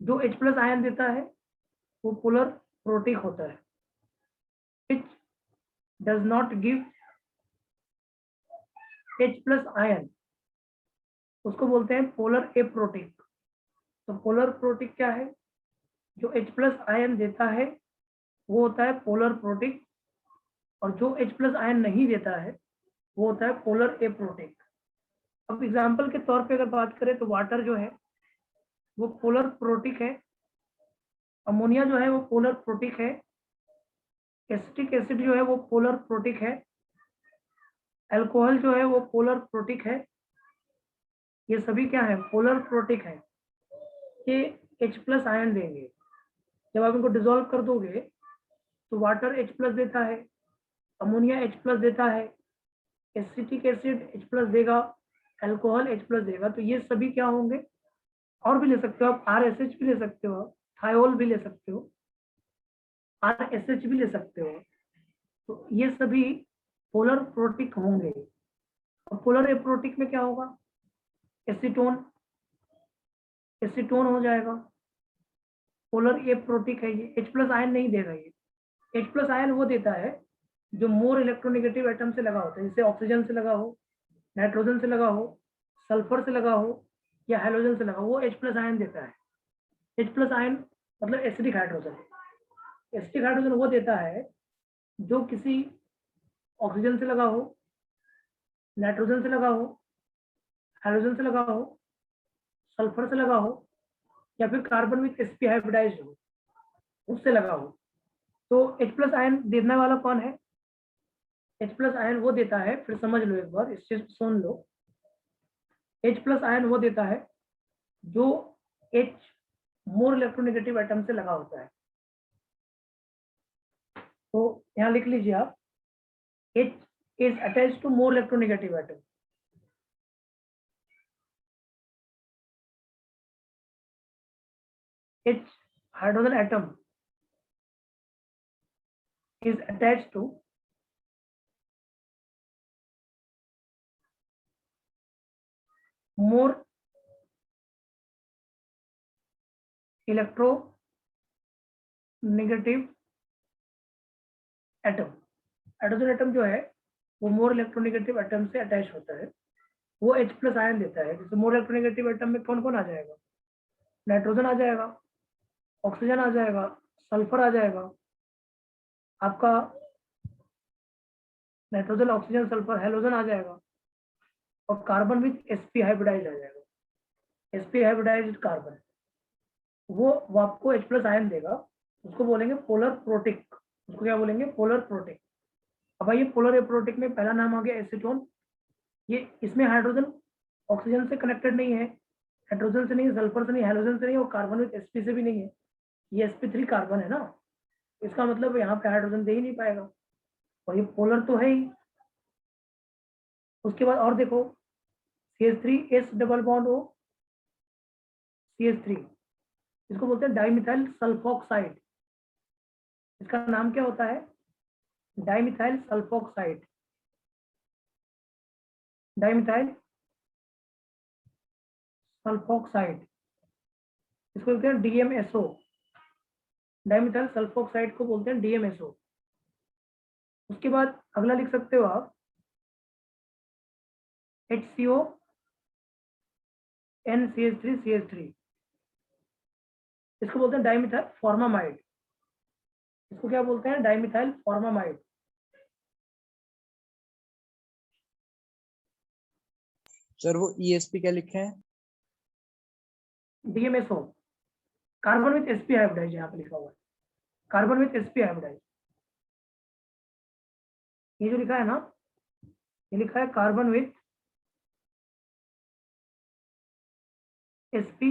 जो H+ आयन देता है वो पोलर प्रोटिक होता है। Which does not give H+ ion उसको बोलते हैं पोलर एप्रोटिक। तो पोलर प्रोटिक क्या है? जो H+ आयन देता है वो होता है पोलर प्रोटिक, और जो H+ आयन नहीं देता है वो होता है पोलर एप्रोटिक। अब एग्जांपल के तौर पे अगर बात करें तो वाटर जो है वो पोलर प्रोटिक है, अमोनिया जो है वो पोलर प्रोटिक है, एसिटिक एसिड जो है वो पोलर प्रोटिक है, अल्कोहल जो है वो पोलर प्रोटिक है। ये सभी क्या है? पोलर प्रोटिक है। ये H+ आयन देंगे। जब आप इनको डिसॉल्व कर दोगे तो वाटर H+ देता है, अमोनिया H+ देता है, एसिटिक एसिड H+ देगा, अल्कोहल H+ देगा। तो ये सभी क्या होंगे? और भी ले सकते हो आप, RSH भी ले सकते हो, थायोल भी ले सकते हो, RSH भी ले सकते हो। तो ये सभी पोलर प्रोटिक होंगे। और पोलर एप्रोटिक में क्या होगा? एसीटोन, एसीटोन हो जाएगा। पोलर एप्रोटिक है, ये H+ आयन नहीं देगा। ये H+ आयन वो देता है जो मोर इलेक्ट्रोनेगेटिव एटम से लगा होता है, जैसे ऑक्सीजन से लगा हो, नाइट्रोजन से लगा हो, सल्फर से लगा हो या हेलोजन से लगा हो, वो H+ आयन देता है। H+ आयन मतलब एसिडिक हाइड्रोजन। एसिडिक हाइड्रोजन वो देता है जो किसी ऑक्सीजन से लगा हो, नाइट्रोजन से लगा हो, हाइड्रोजन से लगा हो, सल्फर से लगा हो या फिर कार्बन विथ sp हाइब्रिडाइज्ड हो, उससे लगा हो। तो H+ आयन देने वाला कौन है? H+ आयन वो देता है, फिर समझ लो एक बार, इस चीज को सुन लो। H+ आयन वो देता है जो H मोर इलेक्ट्रोनेगेटिव एटम से लगा होता है। तो यहाँ लिख लीजिए आप, H is attached to more electronegative atom. H hydrogen atom is attached to more electronegative atom. Hydrogen atom जो है वो मोर इलेक्ट्रोनेगेटिव एटम से अटैच होता है, वो H+ आयन देता है। जैसे मोर इलेक्ट्रोनेगेटिव एटम में कौन कौन आ जाएगा? नाइट्रोजन आ जाएगा, ऑक्सीजन आ जाएगा, सल्फर आ जाएगा, आपका नाइट्रोजन, ऑक्सीजन, सल्फर, हेलोजन आ जाएगा, और कार्बन विथ sp हाइब्रिडाइज आ जाएगा। sp हाइब्रिडाइज्ड कार्बन वो आपको H+ आयन देगा, उसको बोलेंगे पोलर प्रोटिक। उसको क्या बोलेंगे? Polar protic. अब ये पोलर एप्रोटिक में पहला नाम आ गया एसीटोन। ये इसमें हाइड्रोजन ऑक्सीजन से कनेक्टेड नहीं है, हाइड्रोजन से नहीं, सल्फर से नहीं, हेलोजन से नहीं, और कार्बन विथ sp से भी नहीं है। ये sp3 कार्बन है ना, इसका मतलब यहाँ पे हाइड्रोजन दे ही नहीं पाएगा, और ये पोलर तो है ही। उसके बाद और देखो, CH3 double bond O CH3, इसको बोलते हैं डाइमिथाइल सल्फोक्साइड। इसका नाम क्या होता है? Dimethyl sulphoxide. डाइमिथाइल सल्फोक्साइड, इसको बोलते हैं DMSO। डाइमिथाइल सल्फोक्साइड को बोलते हैं DMSO। उसके बाद अगला लिख सकते हो आप HCO NCH3CH3, इसको बोलते हैं डाइमिथाइल फॉर्मामाइड। इसको क्या बोलते हैं? Dimethyl formamide. सर वो ESP क्या लिखे हैं? DMSO, carbon with sp hybridise यहाँ पे लिखा हुआ है, कार्बन विथ sp हाइब्रिडाइज। ये जो लिखा है ना, ये लिखा है कार्बन विथ sp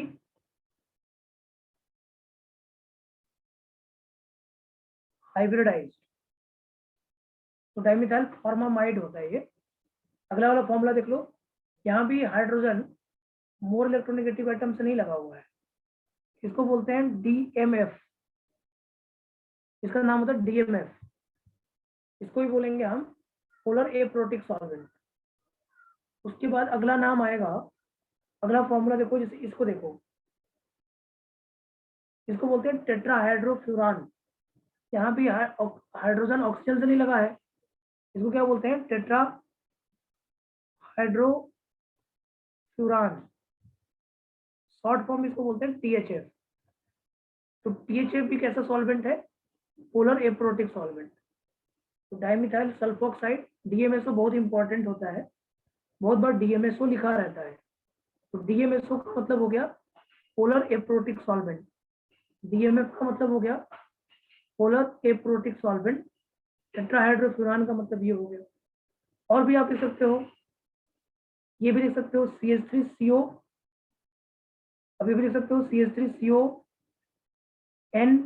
हाइब्रिडाइज, तो डाइमिथाइल फॉर्मामाइड होता है ये। अगला वाला फॉर्मूला देख लो, यहाँ भी हाइड्रोजन मोर इलेक्ट्रोनेगेटिव एटम से नहीं लगा हुआ है, इसको बोलते हैं DMF। इसका नाम होता है DMF। इसको ही बोलेंगे हम पोलर एप्रोटिक सॉल्वेंट। उसके बाद अगला नाम आएगा, अगला फॉर्मूला देखो, जैसे इसको देखो, इसको बोलते हैं टेट्राहाइड्रोफ्यूरान। यहाँ भी हाइड्रोजन ऑक्सीजन से नहीं लगा है, इसको क्या बोलते हैं? टेट्राहाइड्रोफ्यूरान। शॉर्ट फॉर्म इसको बोलते हैं THF। तो THF भी कैसा सॉल्वेंट है? Polar aprotic solvent. तो डाइमिथाइल सल्फोक्साइड DMSO बहुत इंपॉर्टेंट होता है, बहुत बार DMSO लिखा रहता है। तो DMSO का मतलब हो गया पोलर एप्रोटिक सॉल्वेंट, DMF का मतलब हो गया पोलर एप्रोटिक सॉल्वेंट, टेट्राहाइड्रोफ्यूरान का मतलब ये हो गया। और भी आप लिख सकते हो, ये भी लिख सकते हो CH3CO, अभी भी लिख सकते हो CH3CO N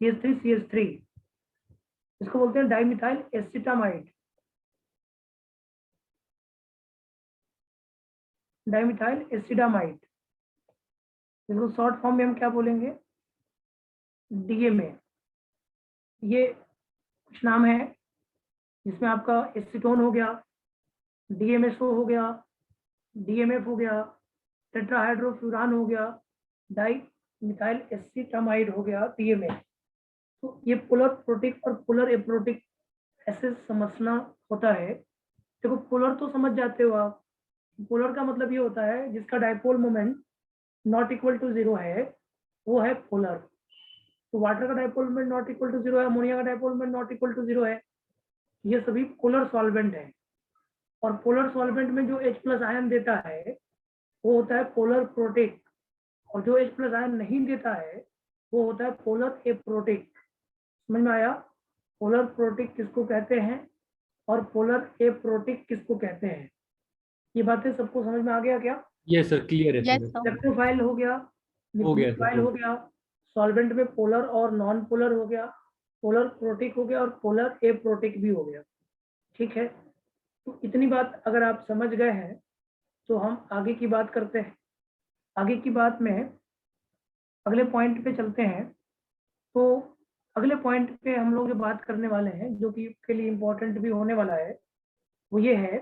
CH3CH3, इसको बोलते हैं डाइमिथाइल एसिटामाइड। डाइमिथाइल एसिडामाइड, इसको शॉर्ट फॉर्म में हम क्या बोलेंगे? DMA। ये कुछ नाम है जिसमें आपका एसीटोन हो गया, DMSO हो गया, DMF हो गया, टेट्राहाइड्रोफ्यूरान हो गया, डाइमिथाइल एसिटामाइड हो गया, DMA। तो ये पोलर प्रोटिक और पोलर एप्रोटिक ऐसे समझना होता है। देखो पोलर तो समझ जाते हो आप, पोलर का मतलब ये होता है जिसका dipole moment not equal to 0 है, वो है पोलर। तो वाटर का dipole moment not equal to 0 है, अमोनिया का dipole moment not equal to 0 है, ये सभी पोलर सॉल्वेंट है। और पोलर सॉल्वेंट में जो H+ आयन देता है वो होता है पोलर प्रोटिक, और जो H+ आयन नहीं देता है वो होता है पोलर एप्रोटिक। समझ में आया? पोलर प्रोटिक किसको कहते हैं और पोलर एप्रोटिक किसको कहते हैं? ये बातें सबको समझ में आ गया क्या? यस सर, क्लियर है Yes, सर। sir. इलेक्ट्रोफाइल हो गया, हो गया सर, न्यूक्लियोफाइल हो गया, सॉल्वेंट में पोलर और नॉन पोलर हो गया, पोलर प्रोटिक हो गया और पोलर एप्रोटिक भी हो गया। ठीक है, तो इतनी बात अगर आप समझ गए हैं तो हम आगे की बात करते हैं। आगे की बात में अगले पॉइंट पे चलते हैं। तो अगले पॉइंट पे हम लोग जो बात करने वाले हैं, जो कि के लिए इम्पोर्टेंट भी होने वाला है, वो ये है,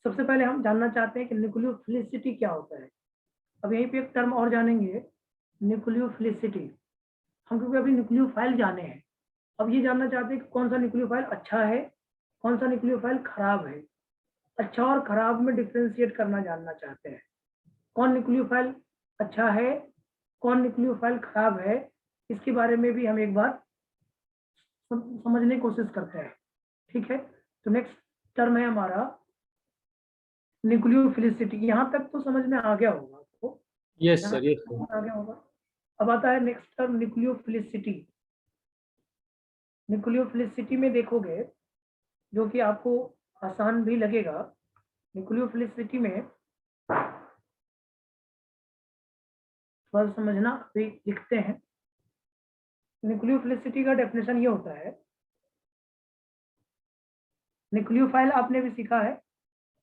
सबसे पहले हम जानना चाहते हैं कि न्यूक्लियोफिलिसिटी क्या होता है। अब यहीं पे एक टर्म और जानेंगे, न्यूक्लियोफिलिसिटी। हम क्योंकि अभी न्यूक्लियोफाइल जाने हैं, अब ये जानना चाहते हैं कि कौन सा न्यूक्लियोफाइल अच्छा है, कौन सा न्यूक्लियोफाइल खराब है। अच्छा और खराब में डिफ्रेंशिएट करना जानना चाहते हैं। कौन न्यूक्लियोफाइल अच्छा है, कौन न्यूक्लियोफाइल खराब है, इसके बारे में भी हम एक बार समझने की कोशिश करते हैं। ठीक है, तो नेक्स्ट टर्म है हमारा न्यूक्लियोफिलिसिटी। यहाँ तक तो समझ में आ गया होगा आपको? यस यहाँ सर, यस तक सर। समझ आ गया होगा। अब आता है नेक्स्ट टर्म न्यूक्लियोफिलिसिटी। न्यूक्लियोफिलिसिटी में देखोगे, जो कि आपको आसान भी लगेगा, न्यूक्लियोफिलिसिटी में थोड़ा समझना, अभी लिखते हैं। न्यूक्लियोफिलिसिटी का डेफिनेशन ये होता है, न्यूक्लियोफाइल आपने भी सीखा है।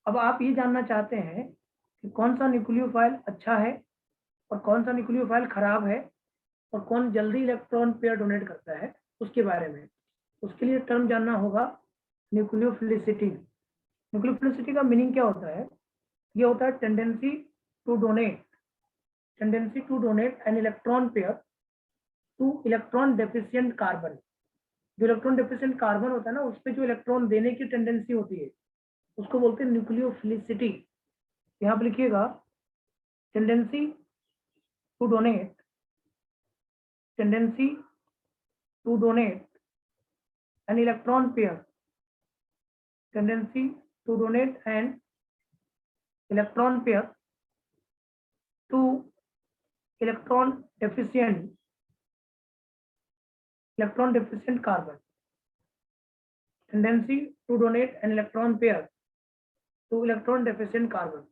अब आप ये जानना चाहते हैं कि कौन सा न्यूक्लियोफाइल अच्छा है और कौन सा न्यूक्लियोफाइल खराब है और कौन जल्दी इलेक्ट्रॉन पेयर डोनेट करता है, उसके बारे में। उसके लिए टर्म जानना होगा न्यूक्लियोफिलिसिटी। न्यूक्लियोफिलिसिटी का मीनिंग क्या होता है? ये होता है tendency to donate an electron pair to electron deficient carbon. जो इलेक्ट्रॉन डेफिशिएंट कार्बन होता है ना, उस पर जो इलेक्ट्रॉन देने की टेंडेंसी होती है उसको बोलते हैं न्यूक्लियोफिलिसिटी। यहाँ पर लिखिएगा, tendency to donate an electron pair to electron deficient carbon. Tendency to donate an electron pair to electron deficient carbon.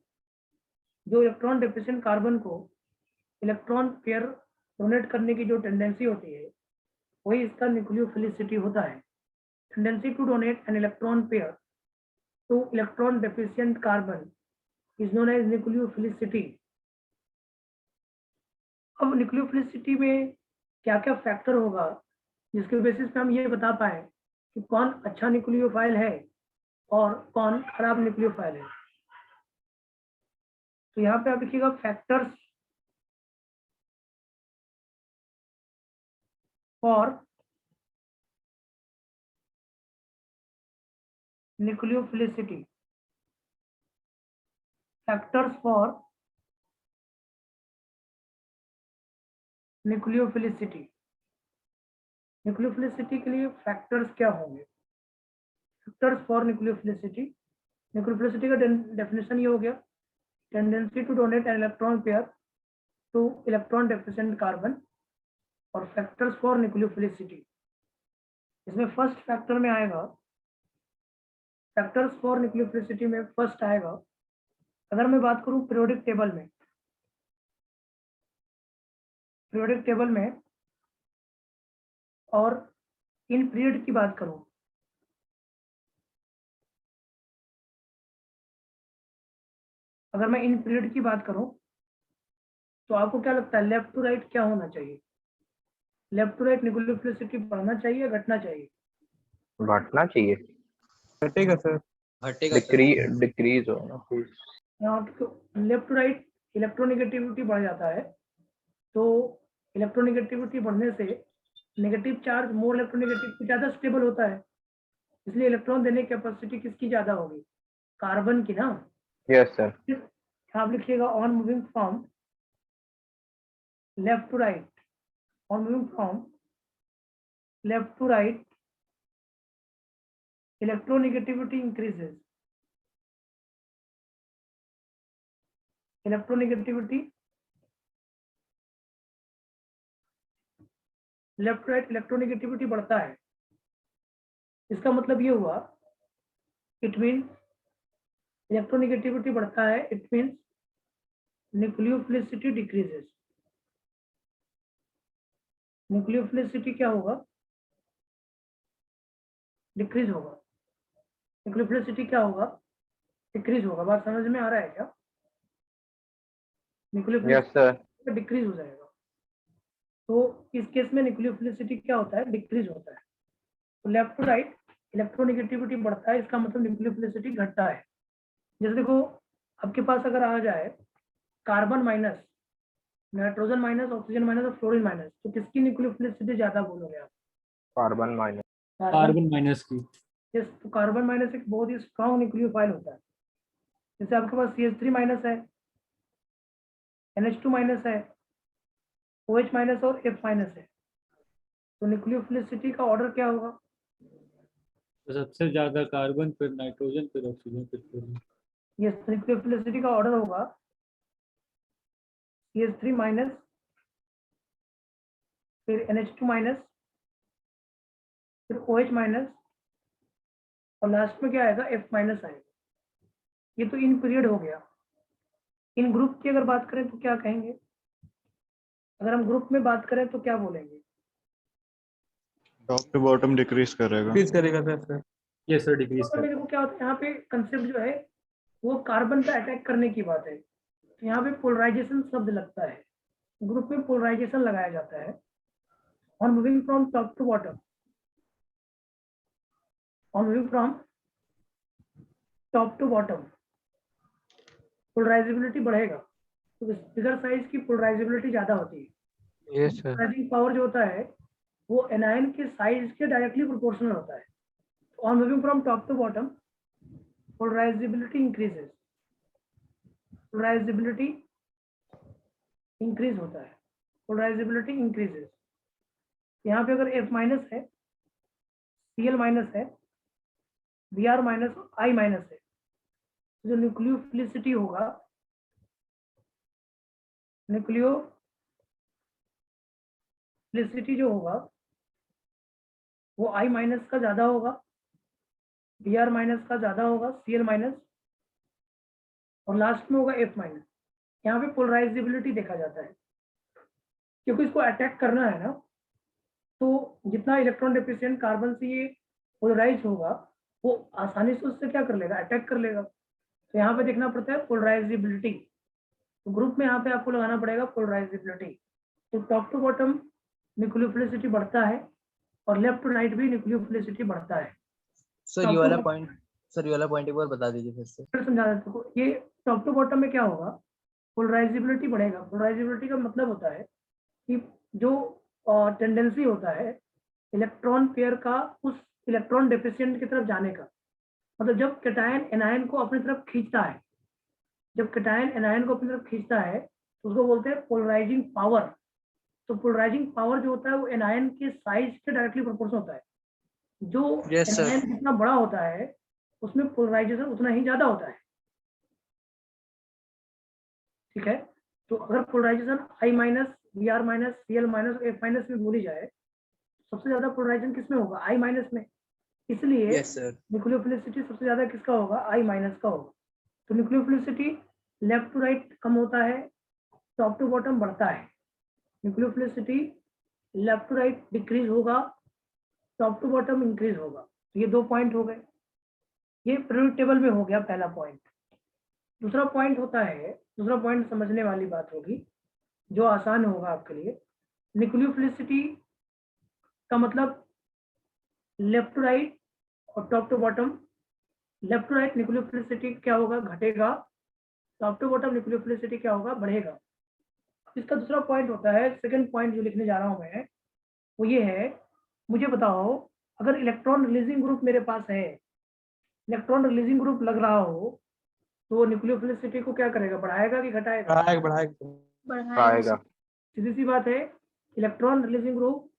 जो इलेक्ट्रॉन डेफिशिएंट कार्बन को इलेक्ट्रॉन पेयर डोनेट करने की जो टेंडेंसी होती है, वही इसका न्यूक्लियोफिलिसिटी होता है। Tendency to donate an electron pair to electron deficient carbon is known as nucleophilicity. अब न्यूक्लियोफिलिसिटी में क्या क्या फैक्टर होगा जिसके बेसिस पे हम ये बता पाए कि कौन अच्छा न्यूक्लियोफाइल है और कौन खराब न्यूक्लियोफाइल है। तो यहाँ पे आप लिखिएगा factors for nucleophilicity. Factors for nucleophilicity. Nucleophilicity के लिए फैक्टर्स क्या होंगे? Factors for nucleophilicity. न्यूक्लियोफिलिसिटी का डेफिनेशन ये हो गया, tendency to donate an electron pair to electron deficient carbon. और फैक्टर्स फॉर न्यूक्लियोफिलिसिटी, इसमें फर्स्ट फैक्टर में आएगा, फैक्टर्स फॉर न्यूक्लियोफिलिसिटी में फर्स्ट आएगा, अगर मैं बात करूं पीरियोडिक टेबल में और इन पीरियड की बात करूं, अगर मैं इन पीरियड की बात करूं तो आपको क्या लगता है लेफ्ट टू राइट क्या होना चाहिए? लेफ्ट टू राइट न्यूक्लियोफिलिसिटी बढ़ना चाहिए या घटना चाहिए? घटना चाहिए, घटेगा सर। हटेगा सर। डिक्रीज हो ना। यहाँ लेफ्ट टू राइट इलेक्ट्रोनेगेटिविटी बढ़ जाता है, तो इलेक्ट्रोनेगेटिविटी बढ़ने से नेगेटिव चार्ज मोर इलेक्ट्रोनेगेटिव ज्यादा स्टेबल होता है, इसलिए इलेक्ट्रॉन देने की कैपेसिटी किसकी ज्यादा होगी, कार्बन की ना। Yes sir. आप लिखिएगा on moving from left to right, on moving from left to right electronegativity increases, electronegativity left right electronegativity बढ़ता है। इसका मतलब ये हुआ, इट मीन्स इलेक्ट्रोनेगेटिविटी बढ़ता है, it means nucleophilicity decreases. Nucleophilicity क्या होगा, डिक्रीज होगा। न्यूक्लियोफिलिसिटी क्या होगा, डिक्रीज होगा। बात समझ में आ रहा है क्या? Yes nucleophilicity sir. डिक्रीज हो जाएगा। तो इस केस में न्यूक्लियोफिलिसिटी क्या होता है, डिक्रीज होता है। तो लेफ्ट टू राइट इलेक्ट्रोनेगेटिविटी बढ़ता है, इसका मतलब न्यूक्लियोफिलिसिटी घटता है। जैसे देखो आपके पास अगर आ जाए carbon minus, nitrogen minus, oxygen minus और फ्लोरीन माइनस, तो किसकी न्यूक्लियोफिलिसिटी ज्यादा बोलोगे आप? Carbon minus. कार्बन माइनस की। यस, तो कार्बन माइनस एक बहुत ही स्ट्रॉन्ग न्यूक्लियोफाइल होता है। जैसे आपके पास CH3 माइनस है, NH2 माइनस है, OH माइनस और F माइनस है, तो न्यूक्लियोफिलिसिटी का ऑर्डर क्या होगा? तो सबसे ज्यादा कार्बन, फिर नाइट्रोजन, फिर ऑक्सीजन, फिर फ्लोरीन। यस, न्यूक्लियोफिलिसिटी का ऑर्डर होगा CH3 माइनस, फिर NH2 माइनस, फिर OH माइनस और लास्ट में क्या आएगा, F माइनस आएगा। ये तो इन पीरियड हो गया। इन ग्रुप की अगर बात करें तो क्या कहेंगे? अगर हम ग्रुप में बात करें तो क्या बोलेंगे? टॉप टू बॉटम डिक्रीज करेगा। डिक्रीज करेगा सर। ये सर डिक्रीज तो देखो क्या होता है यहाँ पे, कंसेप्ट जो है वो कार्बन पे अटैक करने की बात है। तो यहाँ पे पोलराइजेशन शब्द लगता है, ग्रुप में पोलराइजेशन लगाया जाता है। On moving from top to bottom, on moving from top to bottom polarisability बढ़ेगा, तो बिगर साइज की पोलराइजेबिलिटी ज्यादा होती है। Yes sir. पोलराइजिंग पावर जो होता है वो एनायन के साइज के डायरेक्टली प्रोपोर्शनल होता है। On moving from top to bottom polarisability increases, polarisability increase होता है, पोलराइजेबिलिटी इंक्रीजेस। यहाँ पे अगर F माइनस है, Cl माइनस है, Br माइनस, I माइनस है, तो जो न्यूक्लियोफिलिसिटी होगा, न्यूक्लियोफिलिसिटी जो होगा वो I माइनस का ज्यादा होगा, Br माइनस का ज्यादा होगा, Cl माइनस और लास्ट में होगा F माइनस। यहाँ पे पोलराइजेबिलिटी देखा जाता है, क्योंकि इसको अटैक करना है ना, तो जितना इलेक्ट्रॉन डेफिशिएंट कार्बन से ये पोलराइज होगा वो आसानी से उससे क्या कर लेगा, अटैक कर लेगा। तो यहाँ पे देखना पड़ता है पोलराइजेबिलिटी। तो ग्रुप में यहाँ पे आपको लगाना पड़ेगा पोलराइजेबिलिटी। तो टॉप टू बॉटम न्यूक्लियोफिलिसिटी बढ़ता है और लेफ्ट टू राइट भी न्यूक्लियोफिलिसिटी बढ़ता है। सर ये वाला पॉइंट एक बार बता दीजिए फिर से। फिर समझा देते हो, ये टॉप टू बॉटम में क्या होगा, पोलराइजेबिलिटी बढ़ेगा। पोलराइजेबिलिटी का मतलब होता है कि जो टेंडेंसी होता है इलेक्ट्रॉन पेयर का उस इलेक्ट्रॉन डेफिशिएंट की तरफ जाने का, मतलब जब कैटायन एनायन को अपनी तरफ खींचता है, जब कैटायन एनायन को अपनी तरफ खींचता है तो उसको बोलते हैं पोलराइजिंग पावर। तो पोलराइजिंग पावर जो होता है वो एनायन के साइज के डायरेक्टली प्रोपोर्शनल होता है। जो Yes, sir. एनायन जितना बड़ा होता है उसमें पोलराइजेशन उतना ही ज्यादा होता है। ठीक है, तो अगर polarisation I minus, Br minus, Cl minus, F minus में बोली जाए, सबसे ज्यादा पोलराइजेशन किसमें होगा, I माइनस में। इसलिए यस सर। न्यूक्लियोफिलिसिटी सबसे ज्यादा किसका होगा, I माइनस का होगा। तो न्यूक्लियोफिलिसिटी लेफ्ट टू राइट कम होता है, टॉप टू बॉटम बढ़ता है। Nucleophilicity left to right decrease होगा, टॉप टू बॉटम इंक्रीज होगा। तो ये 2 पॉइंट हो गए, ये पीरियोडिक टेबल में हो गया पहला पॉइंट। दूसरा पॉइंट होता है, दूसरा पॉइंट समझने वाली बात होगी जो आसान होगा आपके लिए। न्यूक्लियोफिलिसिटी का मतलब लेफ्ट टू राइट और top to bottom. Left to right nucleophilicity क्या होगा, घटेगा। टॉप टू बॉटम न्यूक्लियोफिलिसिटी क्या होगा, बढ़ेगा। इसका दूसरा पॉइंट होता है, सेकंड पॉइंट जो लिखने जा रहा हूं मैं, वो ये है, मुझे बताओ अगर इलेक्ट्रॉन रिलीजिंग ग्रुप मेरे पास है, इलेक्ट्रॉन रिलीजिंग ग्रुप लग रहा हो, तो वो न्यूक्लियोफिलिसिटी को क्या करेगा, बढ़ाएगा कि घटाएगा? बढ़ाएगा। आएगा। सीधी सी बात है, इलेक्ट्रॉन रिलीजिंग ग्रुप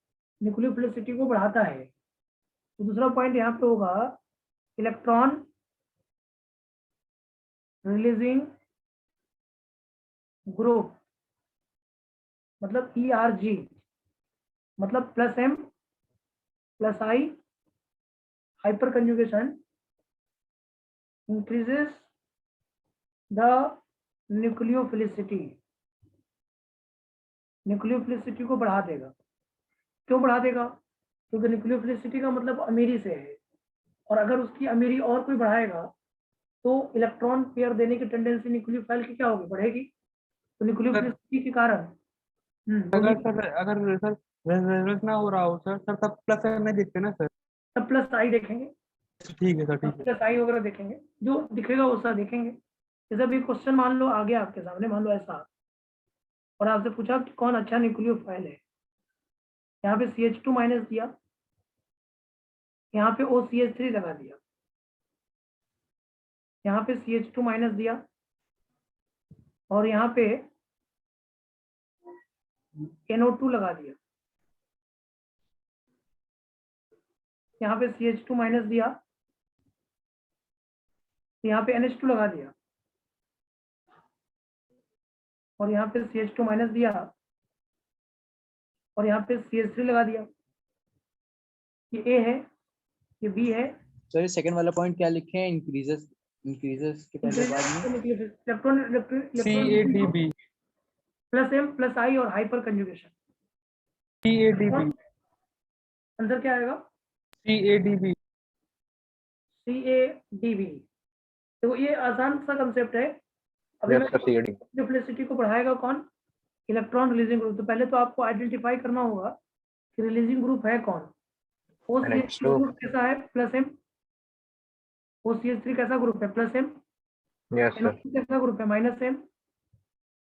न्यूक्लियोफिलिसिटी को बढ़ाता है। तो दूसरा पॉइंट यहाँ पे होगा, इलेक्ट्रॉन रिलीजिंग ग्रुप मतलब ERG, मतलब +M +I hyper conjugation increases the nucleophilicity, nucleophilicity को बढ़ा देगा। क्यों बढ़ा देगा? क्योंकि न्यूक्लियोफिलिसिटी का मतलब अमीरी से है, और अगर उसकी अमीरी और कोई बढ़ाएगा तो इलेक्ट्रॉन पेयर देने की टेंडेंसी न्यूक्लियोफाइल की क्या होगी, बढ़ेगी। तो न्यूक्लियोफिलिसिटी के कारण अगर सर रेजोनेंस ना हो रहा हो सर तब प्लस नहीं दिखते ना सर। तब +I देखेंगे, ठीक है सर, ठीक है। +I वगैरह देखेंगे, जो दिखेगा वो सब देखेंगे। जैसे भी क्वेश्चन मान लो आ गया आपके सामने, मान लो ऐसा, और आपसे पूछा कि कौन अच्छा न्यूक्लियोफाइल है, यहाँ पे CH2- दिया, यहाँ पे OCH3 लगा दिया, यहाँ पे CH2- दिया, और यहाँ पे NO2 लगा दिया, यहाँ पे CH2- दिया, यहाँ पे NH2 लगा दिया, और यहाँ पे CH2- दिया, और यहाँ पे CH3 लगा दिया। ये A है, ये B है। सर सेकंड वाला पॉइंट क्या लिखे हैं, इंक्रीजेस के पहले बाद में इलेक्ट्रॉन CADB +M +I और हाइपर कंजुगेशन। CADB आंसर क्या आएगा? CADB CADB। तो ये आसान सा कंसेप्ट है। अभी यस सर, CAD। न्यूक्लियोसिटी को बढ़ाएगा कौन? Electron releasing group. तो पहले तो आपको आइडेंटिफाई करना होगा कि रिलीजिंग ग्रुप है कौन। OCH3 ग्रुप कैसा है, +M। OCH3 कैसा ग्रुप है, +M। Yes sir. NO2 कैसा ग्रुप है, -M।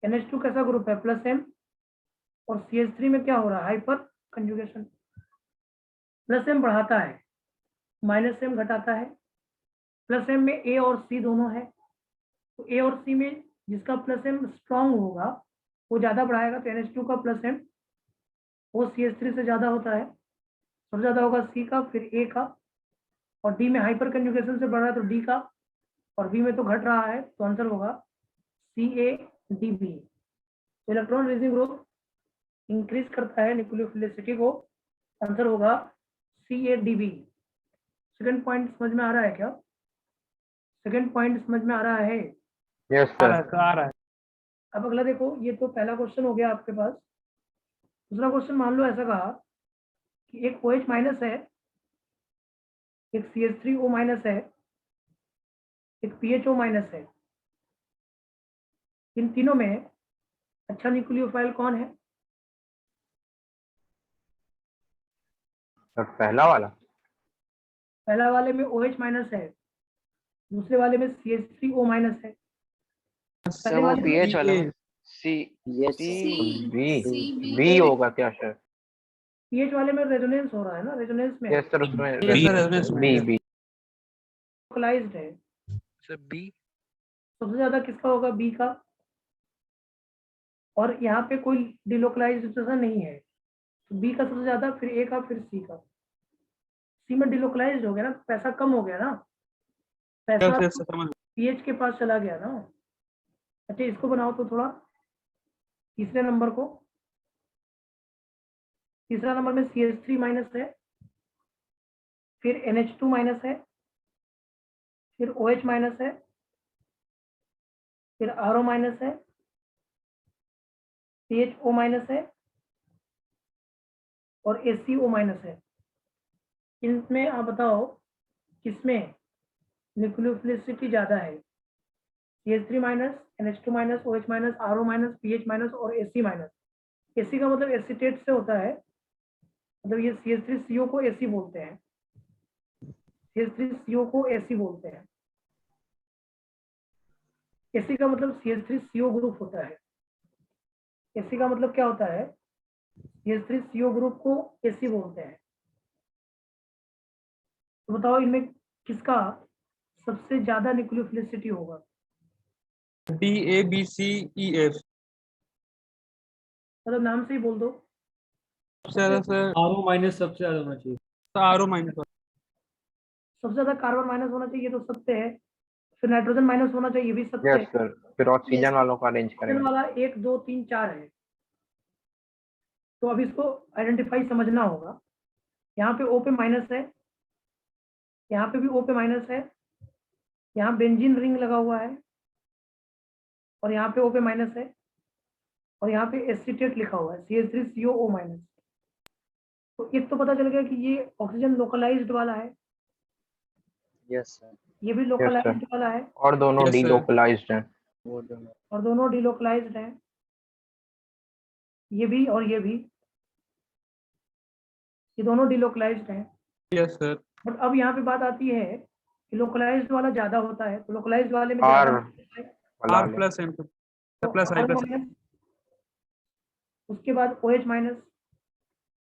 NH2 कैसा ग्रुप है, +M। और CH3 में क्या हो रहा है, हाइपर कंजुगेशन। +M बढ़ाता है, -M घटाता है। +M में A और C दोनों है, तो A और C में जिसका +M स्ट्रॉन्ग होगा वो ज्यादा बढ़ाएगा। तो NH2 का +M वो CH3 से ज्यादा होता है, सबसे ज्यादा होगा C का, फिर A का, और D में हाइपर कंजुगेशन से बढ़ रहा है तो D का, और B में तो घट रहा है, तो आंसर होगा CADB। तो इलेक्ट्रॉन रिलीजिंग ग्रुप इंक्रीज करता है न्यूक्लियोफिलिसिटी को, आंसर होगा CADB। सेकंड पॉइंट समझ में आ रहा है क्या? सेकंड पॉइंट समझ में आ रहा है? यस आ रहा सर। है सर, आ रहा है। अब अगला देखो, ये तो पहला क्वेश्चन हो गया आपके पास। दूसरा क्वेश्चन मान लो ऐसा कहा कि एक OH- है, एक CH3O- है, एक PHO- है। इन तीनों में अच्छा न्यूक्लियोफाइल कौन है? सर पहला वाला। पहला वाले में OH- है, दूसरे वाले में CH3O- है, सर पहले वो वाले में पीएच वाला सी यस बी। बी होगा क्या सर? पीएच वाले में रेजोनेंस हो रहा है ना, रेजोनेंस में यस सर, उसमें Yes, sir, resonance में बी है। बी। लोकलाइज्ड है। Sir B. सबसे ज्यादा किसका होगा, बी का। और यहाँ पे कोई डिलोकलाइजेशन नहीं है, तो बी का सबसे ज्यादा, फिर ए का, फिर सी का। सी में डिलोकलाइज्ड हो गया ना, पैसा कम हो गया ना, पैसा Yes, sir, समझ पीएच के पास चला गया ना। अच्छा, इसको बनाओ तो थोड़ा, तीसरे नंबर को। तीसरा नंबर में CH3- है, फिर NH2- है, फिर OH- है, फिर RO- है, PHO- है, और ACO- है। इनमें आप बताओ किसमें न्यूक्लियोफिलिसिटी ज्यादा है? CH3-, NH2-, OH-, RO-, PH- और AC-। AC का मतलब एसीटेट से होता है, मतलब ये CH3CO को AC बोलते हैं, CH3CO को AC बोलते हैं। AC का मतलब CH3CO ग्रुप होता है। एसी का मतलब क्या होता है, CH3CO ग्रुप को एसी बोलते हैं। तो बताओ इनमें किसका सबसे ज्यादा न्यूक्लियोफिलिसिटी होगा? DABCEF। मतलब नाम से ही बोल दो। सबसे ज्यादा सर RO माइनस सबसे ज्यादा होना चाहिए। RO minus. सबसे ज्यादा कार्बन माइनस होना चाहिए, तो सबसे है। फिर नाइट्रोजन माइनस होना चाहिए, ये भी सबसे यस है। सर, फिर ऑक्सीजन वालों का अरेंज ऑक्सीजन करेंगे। वाला 1 2 3 4 है। तो अब इसको आइडेंटिफाई समझना होगा। यहाँ पे O पे माइनस है, यहाँ पे भी O पे माइनस है, यहाँ बेंजीन रिंग लगा हुआ है, और यहाँ पे O पे माइनस है, और यहाँ पे एसीटेट लिखा हुआ है CH3COO माइनस। तो एक तो पता चल गया कि ये ऑक्सीजन लोकलाइज्ड वाला है, यस सर। ये भी यस लोकलाइज्ड सर, वाला है, और दोनों Yes, sir. डीलोकलाइज्ड हैं। वो दोनों। और दोनों डिलोकलाइज्ड हैं, ये भी और ये भी, ये दोनों डिलोकलाइज्ड हैं। Yes sir. बट अब यहाँ पे बात आती है कि लोकलाइज्ड वाला ज्यादा होता है, तो लोकलाइज्ड वाले में आर ज्यादा वाला R plus M plus I plus. Minus, उसके बाद OH माइनस,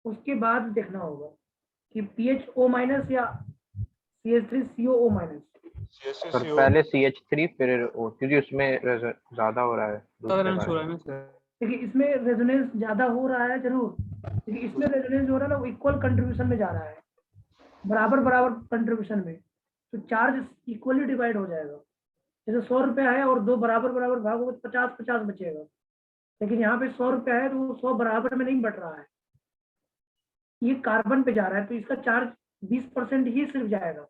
उसके बाद देखना होगा कि PHO माइनस या CH3COO माइनस। सर पहले CH3 फिर O, क्योंकि उसमें ज्यादा हो रहा है दूसरे टॉलरेंस हो रहा वाले है ना सर। देखिए इसमें रेजोनेंस ज्यादा हो रहा है जरूर, लेकिन इसमें रेजोनेंस हो रहा है ना, वो इक्वल कंट्रीब्यूशन में जा रहा है, बराबर बराबर कंट्रीब्यूशन में, तो चार्ज इक्वली डिवाइड हो जाएगा। जैसे 100 रुपया है और दो बराबर बराबर भागोगे तो 50-50 बचेगा, लेकिन यहाँ पे 100 रुपया है तो वो 100 बराबर में नहीं बट रहा है, ये कार्बन पे जा रहा है, तो इसका चार्ज 20% ही सिर्फ जाएगा,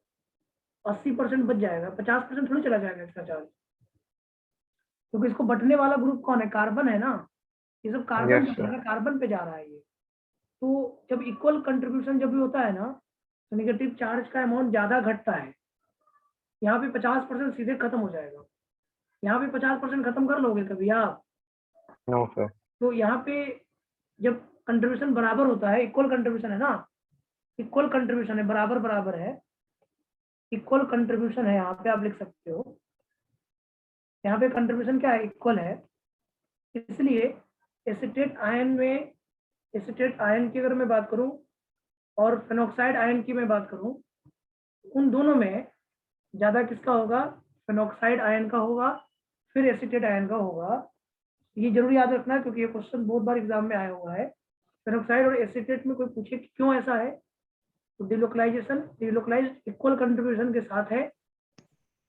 80% बच जाएगा, 50% थोड़ी चला जाएगा इसका चार्ज, क्योंकि इसको बटने वाला ग्रुप कौन है, कार्बन है ना, ये सब कार्बन यस सर। कार्बन पे जा रहा है ये। तो जब इक्वल कंट्रीब्यूशन जब भी होता है ना, तो नेगेटिव चार्ज का अमाउंट ज्यादा घटता है। यहाँ पे 50% सीधे खत्म हो जाएगा, यहाँ पे 50% खत्म कर लोगे कभी आप? No sir. तो यहाँ पे जब कंट्रीब्यूशन बराबर होता है, इक्वल कंट्रीब्यूशन है ना, इक्वल कंट्रीब्यूशन है, बराबर बराबर है, इक्वल कंट्रीब्यूशन है, यहाँ पे आप लिख सकते हो, यहाँ पे कंट्रीब्यूशन क्या है, इक्वल है। इसलिए एसीटेट आयन में, एसीटेट आयन की अगर मैं बात करूं और फेनॉक्साइड आयन की मैं बात करूं, उन दोनों में ज्यादा किसका होगा, फेनॉक्साइड आयन का होगा, फिर एसीटेट आयन का होगा। ये जरूर याद रखना, क्योंकि ये क्वेश्चन बहुत बार एग्जाम में आया हुआ है। फेनॉक्साइड और एसीटेट में कोई पूछे कि क्यों ऐसा है, तो डिलोकलाइजेशन, डिलोकलाइज इक्वल कंट्रीब्यूशन के साथ है,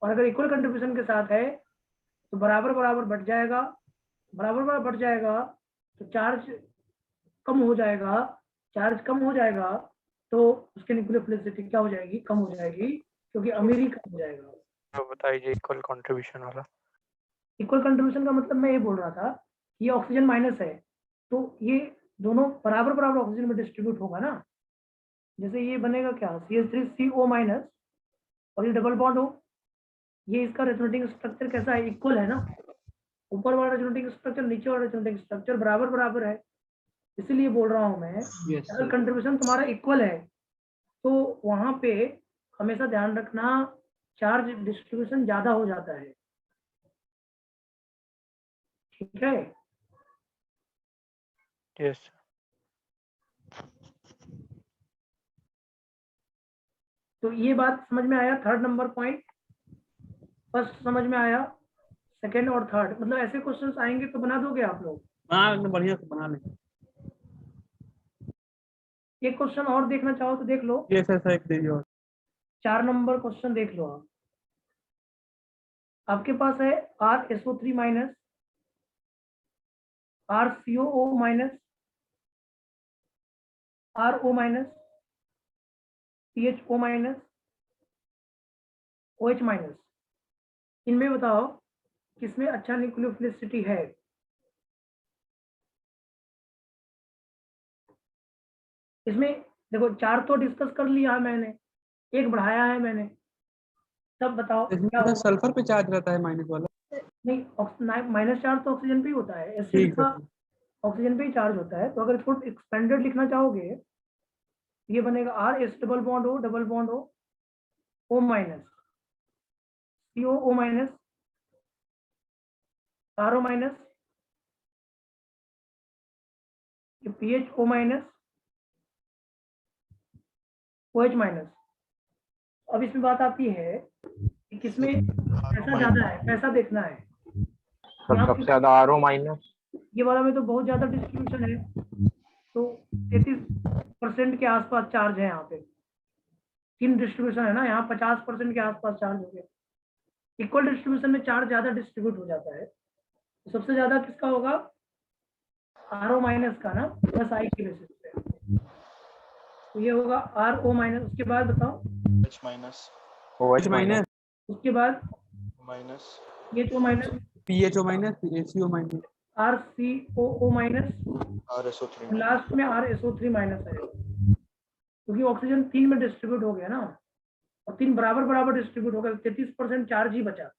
और अगर इक्वल कंट्रीब्यूशन के साथ है तो बराबर बराबर बढ़ जाएगा, बराबर बराबर बढ़ जाएगा तो चार्ज कम हो जाएगा, चार्ज कम हो जाएगा तो उसके न्यूक्लियोफिलिसिटी क्या हो जाएगी, कम हो जाएगी, क्योंकि अमीरी कम हो जाएगा। तो बताइए इक्वल कंट्रीब्यूशन वाला। इक्वल कंट्रीब्यूशन का मतलब मैं ये बोल रहा था कि ये ऑक्सीजन माइनस है, तो ये दोनों बराबर बराबर ऑक्सीजन में डिस्ट्रीब्यूट होगा ना। जैसे ये बनेगा क्या, CH3CO माइनस, और ये डबल बॉन्ड हो, ये इसका रेजोनेटिंग स्ट्रक्चर कैसा है, इक्वल है ना, ऊपर वाला रेजोनेटिंग स्ट्रक्चर नीचे वाला रेजोनेटिंग स्ट्रक्चर बराबर बराबर है। इसीलिए बोल रहा हूँ मैं, यस अगर सर। कंट्रीब्यूशन तुम्हारा इक्वल है तो वहां पे हमेशा ध्यान रखना, चार्ज डिस्ट्रीब्यूशन ज्यादा हो जाता है, ठीक है। यस। तो ये बात समझ में आया, थर्ड नंबर पॉइंट, फर्स्ट समझ में आया, सेकेंड और थर्ड, मतलब ऐसे क्वेश्चंस आएंगे तो बना दोगे आप लोग। बना एकदम बढ़िया से बना लें। एक क्वेश्चन और देखना चाहो तो देख लो, यस सर, एक दीजिए और। 4 नंबर क्वेश्चन देख लो आप। आपके पास है RSO3 minus, RCOO minus, RO minus, PHO minus, OH minus. इनमें बताओ किसमें अच्छा न्यूक्लियोफिलिसिटी है। इसमें देखो 4 तो डिस्कस कर लिया है मैंने, एक बढ़ाया है मैंने, तब बताओ क्या इसमें होगा। सल्फर पे चार्ज रहता है माइनस वाला। नहीं, माइनस चार्ज तो ऑक्सीजन पे ही होता है, एसिड ठीक है का सर। ऑक्सीजन पे ही चार्ज होता है। तो अगर इसको एक्सपेंडेड लिखना चाहोगे, ये बनेगा RS डबल बॉन्ड हो O minus, COO minus, RO minus, ये PHO माइनस OH माइनस। अब इसमें बात आती है कि किसमें पैसा ज्यादा है, पैसा देखना है। सर यहाँ सबसे पे ज्यादा आरओ माइनस। ये वाला में तो बहुत ज्यादा डिस्ट्रीब्यूशन है, तो 33% के आसपास चार्ज है। यहाँ पे 3 डिस्ट्रीब्यूशन है ना, यहाँ 50% के आसपास चार्ज हो गया। इक्वल डिस्ट्रीब्यूशन में चार्ज ज्यादा डिस्ट्रीब्यूट हो जाता है, तो सबसे ज्यादा किसका होगा? RO माइनस का ना, प्लस आई के बेसिस पे। तो ये होगा RO माइनस। उसके बाद बताओ, H माइनस OH माइनस उसके बाद minus PHO minus, PHO minus ACO minus RCOO minus, RSO3 last में RSO3 माइनस आएगा, क्योंकि ऑक्सीजन 3 में डिस्ट्रीब्यूट हो गया ना, और 3 बराबर बराबर डिस्ट्रीब्यूट हो गया, 33% चार्ज ही बचा।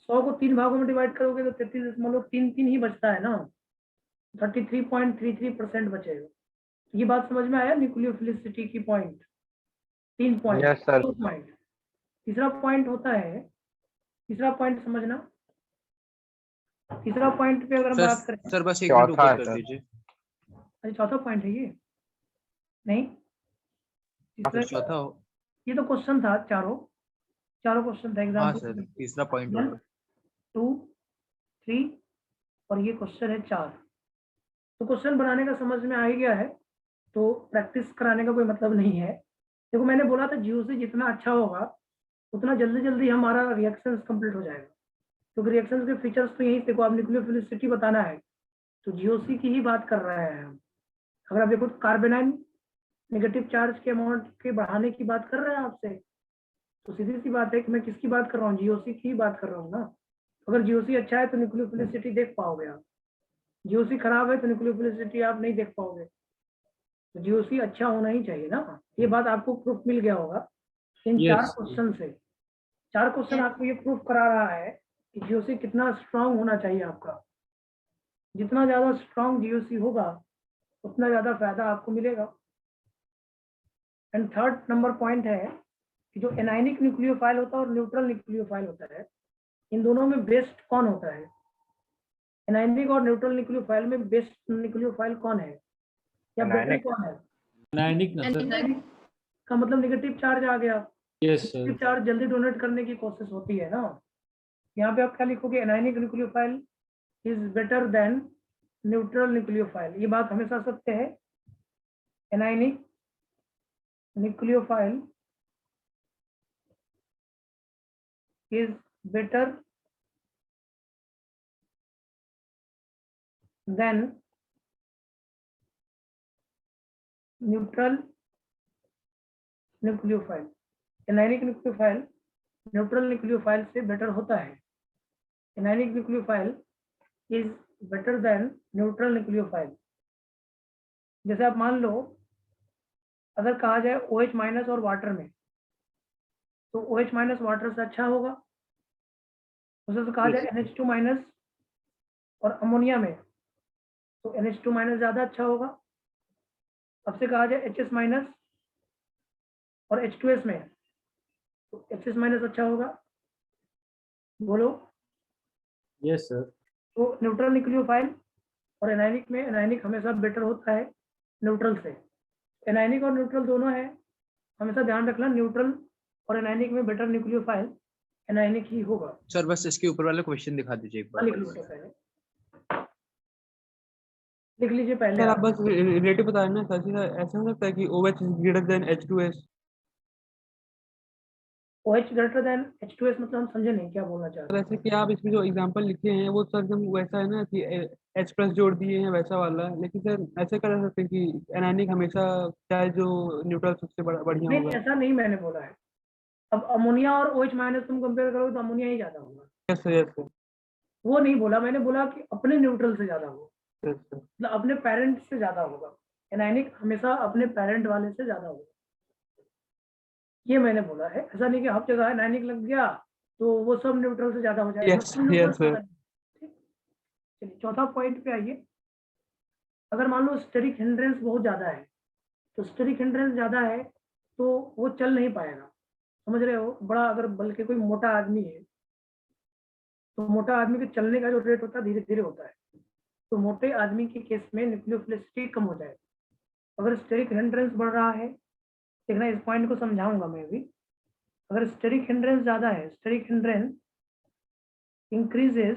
100 को 3 भागों में डिवाइड करोगे तो 33.3 ही बचता है ना, 33.33% बचेगा। ये बात समझ में आया न्यूक्लियोफिलिसिटी की point? 3 point. Yes sir. 2 point. तीसरा पॉइंट होता है, तीसरा पॉइंट समझना, तीसरा पॉइंट पे अगर हम बात करें, सर बस एक मिनट चौथा है ऊपर कर सर। दीजिए। अच्छा चौथा पॉइंट है ये? नहीं, सर चौथा हो। ये तो क्वेश्चन था, चारों क्वेश्चन था। हाँ एग्जाम्पल सर तीसरा पॉइंट 1 होगा। 2 3 और ये क्वेश्चन है 4। तो क्वेश्चन बनाने का समझ में आ ही गया है, तो प्रैक्टिस कराने का कोई मतलब नहीं है। देखो मैंने बोला था GOC जितना अच्छा होगा उतना जल्दी जल्दी हमारा रिएक्शंस कंप्लीट हो जाएगा, क्योंकि रिएक्शंस के फीचर्स तो यही, देखो आप न्यूक्लियोफिलिसिटी बताना है तो GOC की ही बात कर रहे हैं हम। अगर आप देखो कार्बेनाइन नेगेटिव चार्ज के अमाउंट के बढ़ाने की बात कर रहे हैं आपसे, तो सीधी सी बात है कि मैं किसकी बात कर रहा हूँ? GOC की ही बात कर रहा हूँ ना। अगर GOC अच्छा है तो न्यूक्लियोफिलिसिटी देख पाओगे आप, GOC खराब है तो न्यूक्लियोफिलिसिटी आप नहीं देख पाओगे। तो GOC अच्छा होना ही चाहिए ना। ये बात आपको प्रूफ मिल गया होगा इन Yes. 4 क्वेश्चन से। 4 क्वेश्चन आपको ये प्रूफ करा रहा है कि GOC कितना स्ट्रांग होना चाहिए आपका। जितना ज्यादा स्ट्रांग GOC होगा उतना ज्यादा फायदा आपको मिलेगा। एंड थर्ड नंबर पॉइंट है कि जो एनायनिक न्यूक्लियोफाइल होता है और न्यूट्रल न्यूक्लियोफाइल होता है, इन दोनों में बेस्ट कौन होता है? एनायनिक और न्यूट्रल न्यूक्लियोफाइल में बेस्ट न्यूक्लियोफाइल कौन है या बेटर Anionic। कौन है? Anionic ना सर। एनायनिक का मतलब नेगेटिव चार्ज आ गया, यस नेगेटिव सर। चार्ज जल्दी डोनेट करने की कोशिश होती है ना। यहाँ पे आप क्या लिखोगे? Anionic nucleophile is better than neutral nucleophile. ये बात हमेशा सत्य है। Anionic nucleophile is better than neutral nucleophile. Anionic nucleophile neutral nucleophile से बेटर होता है। Anionic nucleophile is better than neutral nucleophile. जैसे आप मान लो अगर कहा जाए OH माइनस और वाटर में, तो OH माइनस वाटर से अच्छा होगा। उसे कहा जाए NH2 माइनस और अमोनिया में, तो NH2 माइनस ज्यादा अच्छा होगा। अब से कहा जाए HS माइनस और H2S में, तो HS माइनस अच्छा होगा। बोलो। Yes sir. तो न्यूट्रल न्यूक्लियोफाइल और एनायनिक में एनायनिक हमेशा बेटर होता है न्यूट्रल से। एनायनिक और न्यूट्रल दोनों है, हमेशा ध्यान रखना न्यूट्रल और एनायनिक में बेटर न्यूक्लियोफाइल एनायनिक ही होगा। सर बस इसके ऊपर वाला क्वेश्चन दिखा दीजिए एक बार। लिख लो बेटा, पहले लिख लीजिए पहले सर आप आप। बस रिलेटिव बता रहे ना सर जी, ऐसा हो सकता है कि OH is greater than H2S। OH greater than H2S मतलब हम समझे नहीं क्या बोलना चाह रहे हैं। जैसे कि आप इसमें जो एग्जांपल लिखे हैं वो सर एकदम वैसा है ना कि H प्लस जोड़ दिए हैं वैसा वाला, लेकिन सर ऐसे कर सकते हैं कि एनायनिक हमेशा चाहे जो न्यूट्रल सबसे बढ़िया नहीं होगा। ऐसा नहीं मैंने बोला है। अब अमोनिया और OH माइनस तुम कंपेयर करोगे तो अमोनिया ही ज्यादा होगा, यस सर, यस सर, वो नहीं बोला मैंने। बोला कि अपने न्यूट्रल से ज्यादा होगा, यस सर। मतलब अपने पेरेंट से ज्यादा होगा। एनायनिक हमेशा अपने पेरेंट वाले से ज्यादा होगा, ये मैंने बोला है। ऐसा नहीं कि हर जगह एनायनिक लग गया तो वो सब न्यूट्रल से ज्यादा हो जाएगा। Yes yes sir. चलिए चौथा पॉइंट पे आइए। अगर मान लो स्टेरिक हिंड्रेंस बहुत ज्यादा है, तो स्टेरिक हिंड्रेंस ज्यादा है तो वो चल नहीं पाएगा, समझ रहे हो? बड़ा अगर बल्कि कोई मोटा आदमी है तो मोटा आदमी के चलने का जो रेट होता है धीरे धीरे होता है, तो मोटे आदमी के केस में न्यूक्लियोफिलिसिटी कम हो जाए। अगर स्टेरिक हिंड्रेंस बढ़ रहा है, देखना इस पॉइंट को समझाऊंगा मैं भी। अगर स्टेरिक हिंड्रेंस ज्यादा है, steric hindrance increases,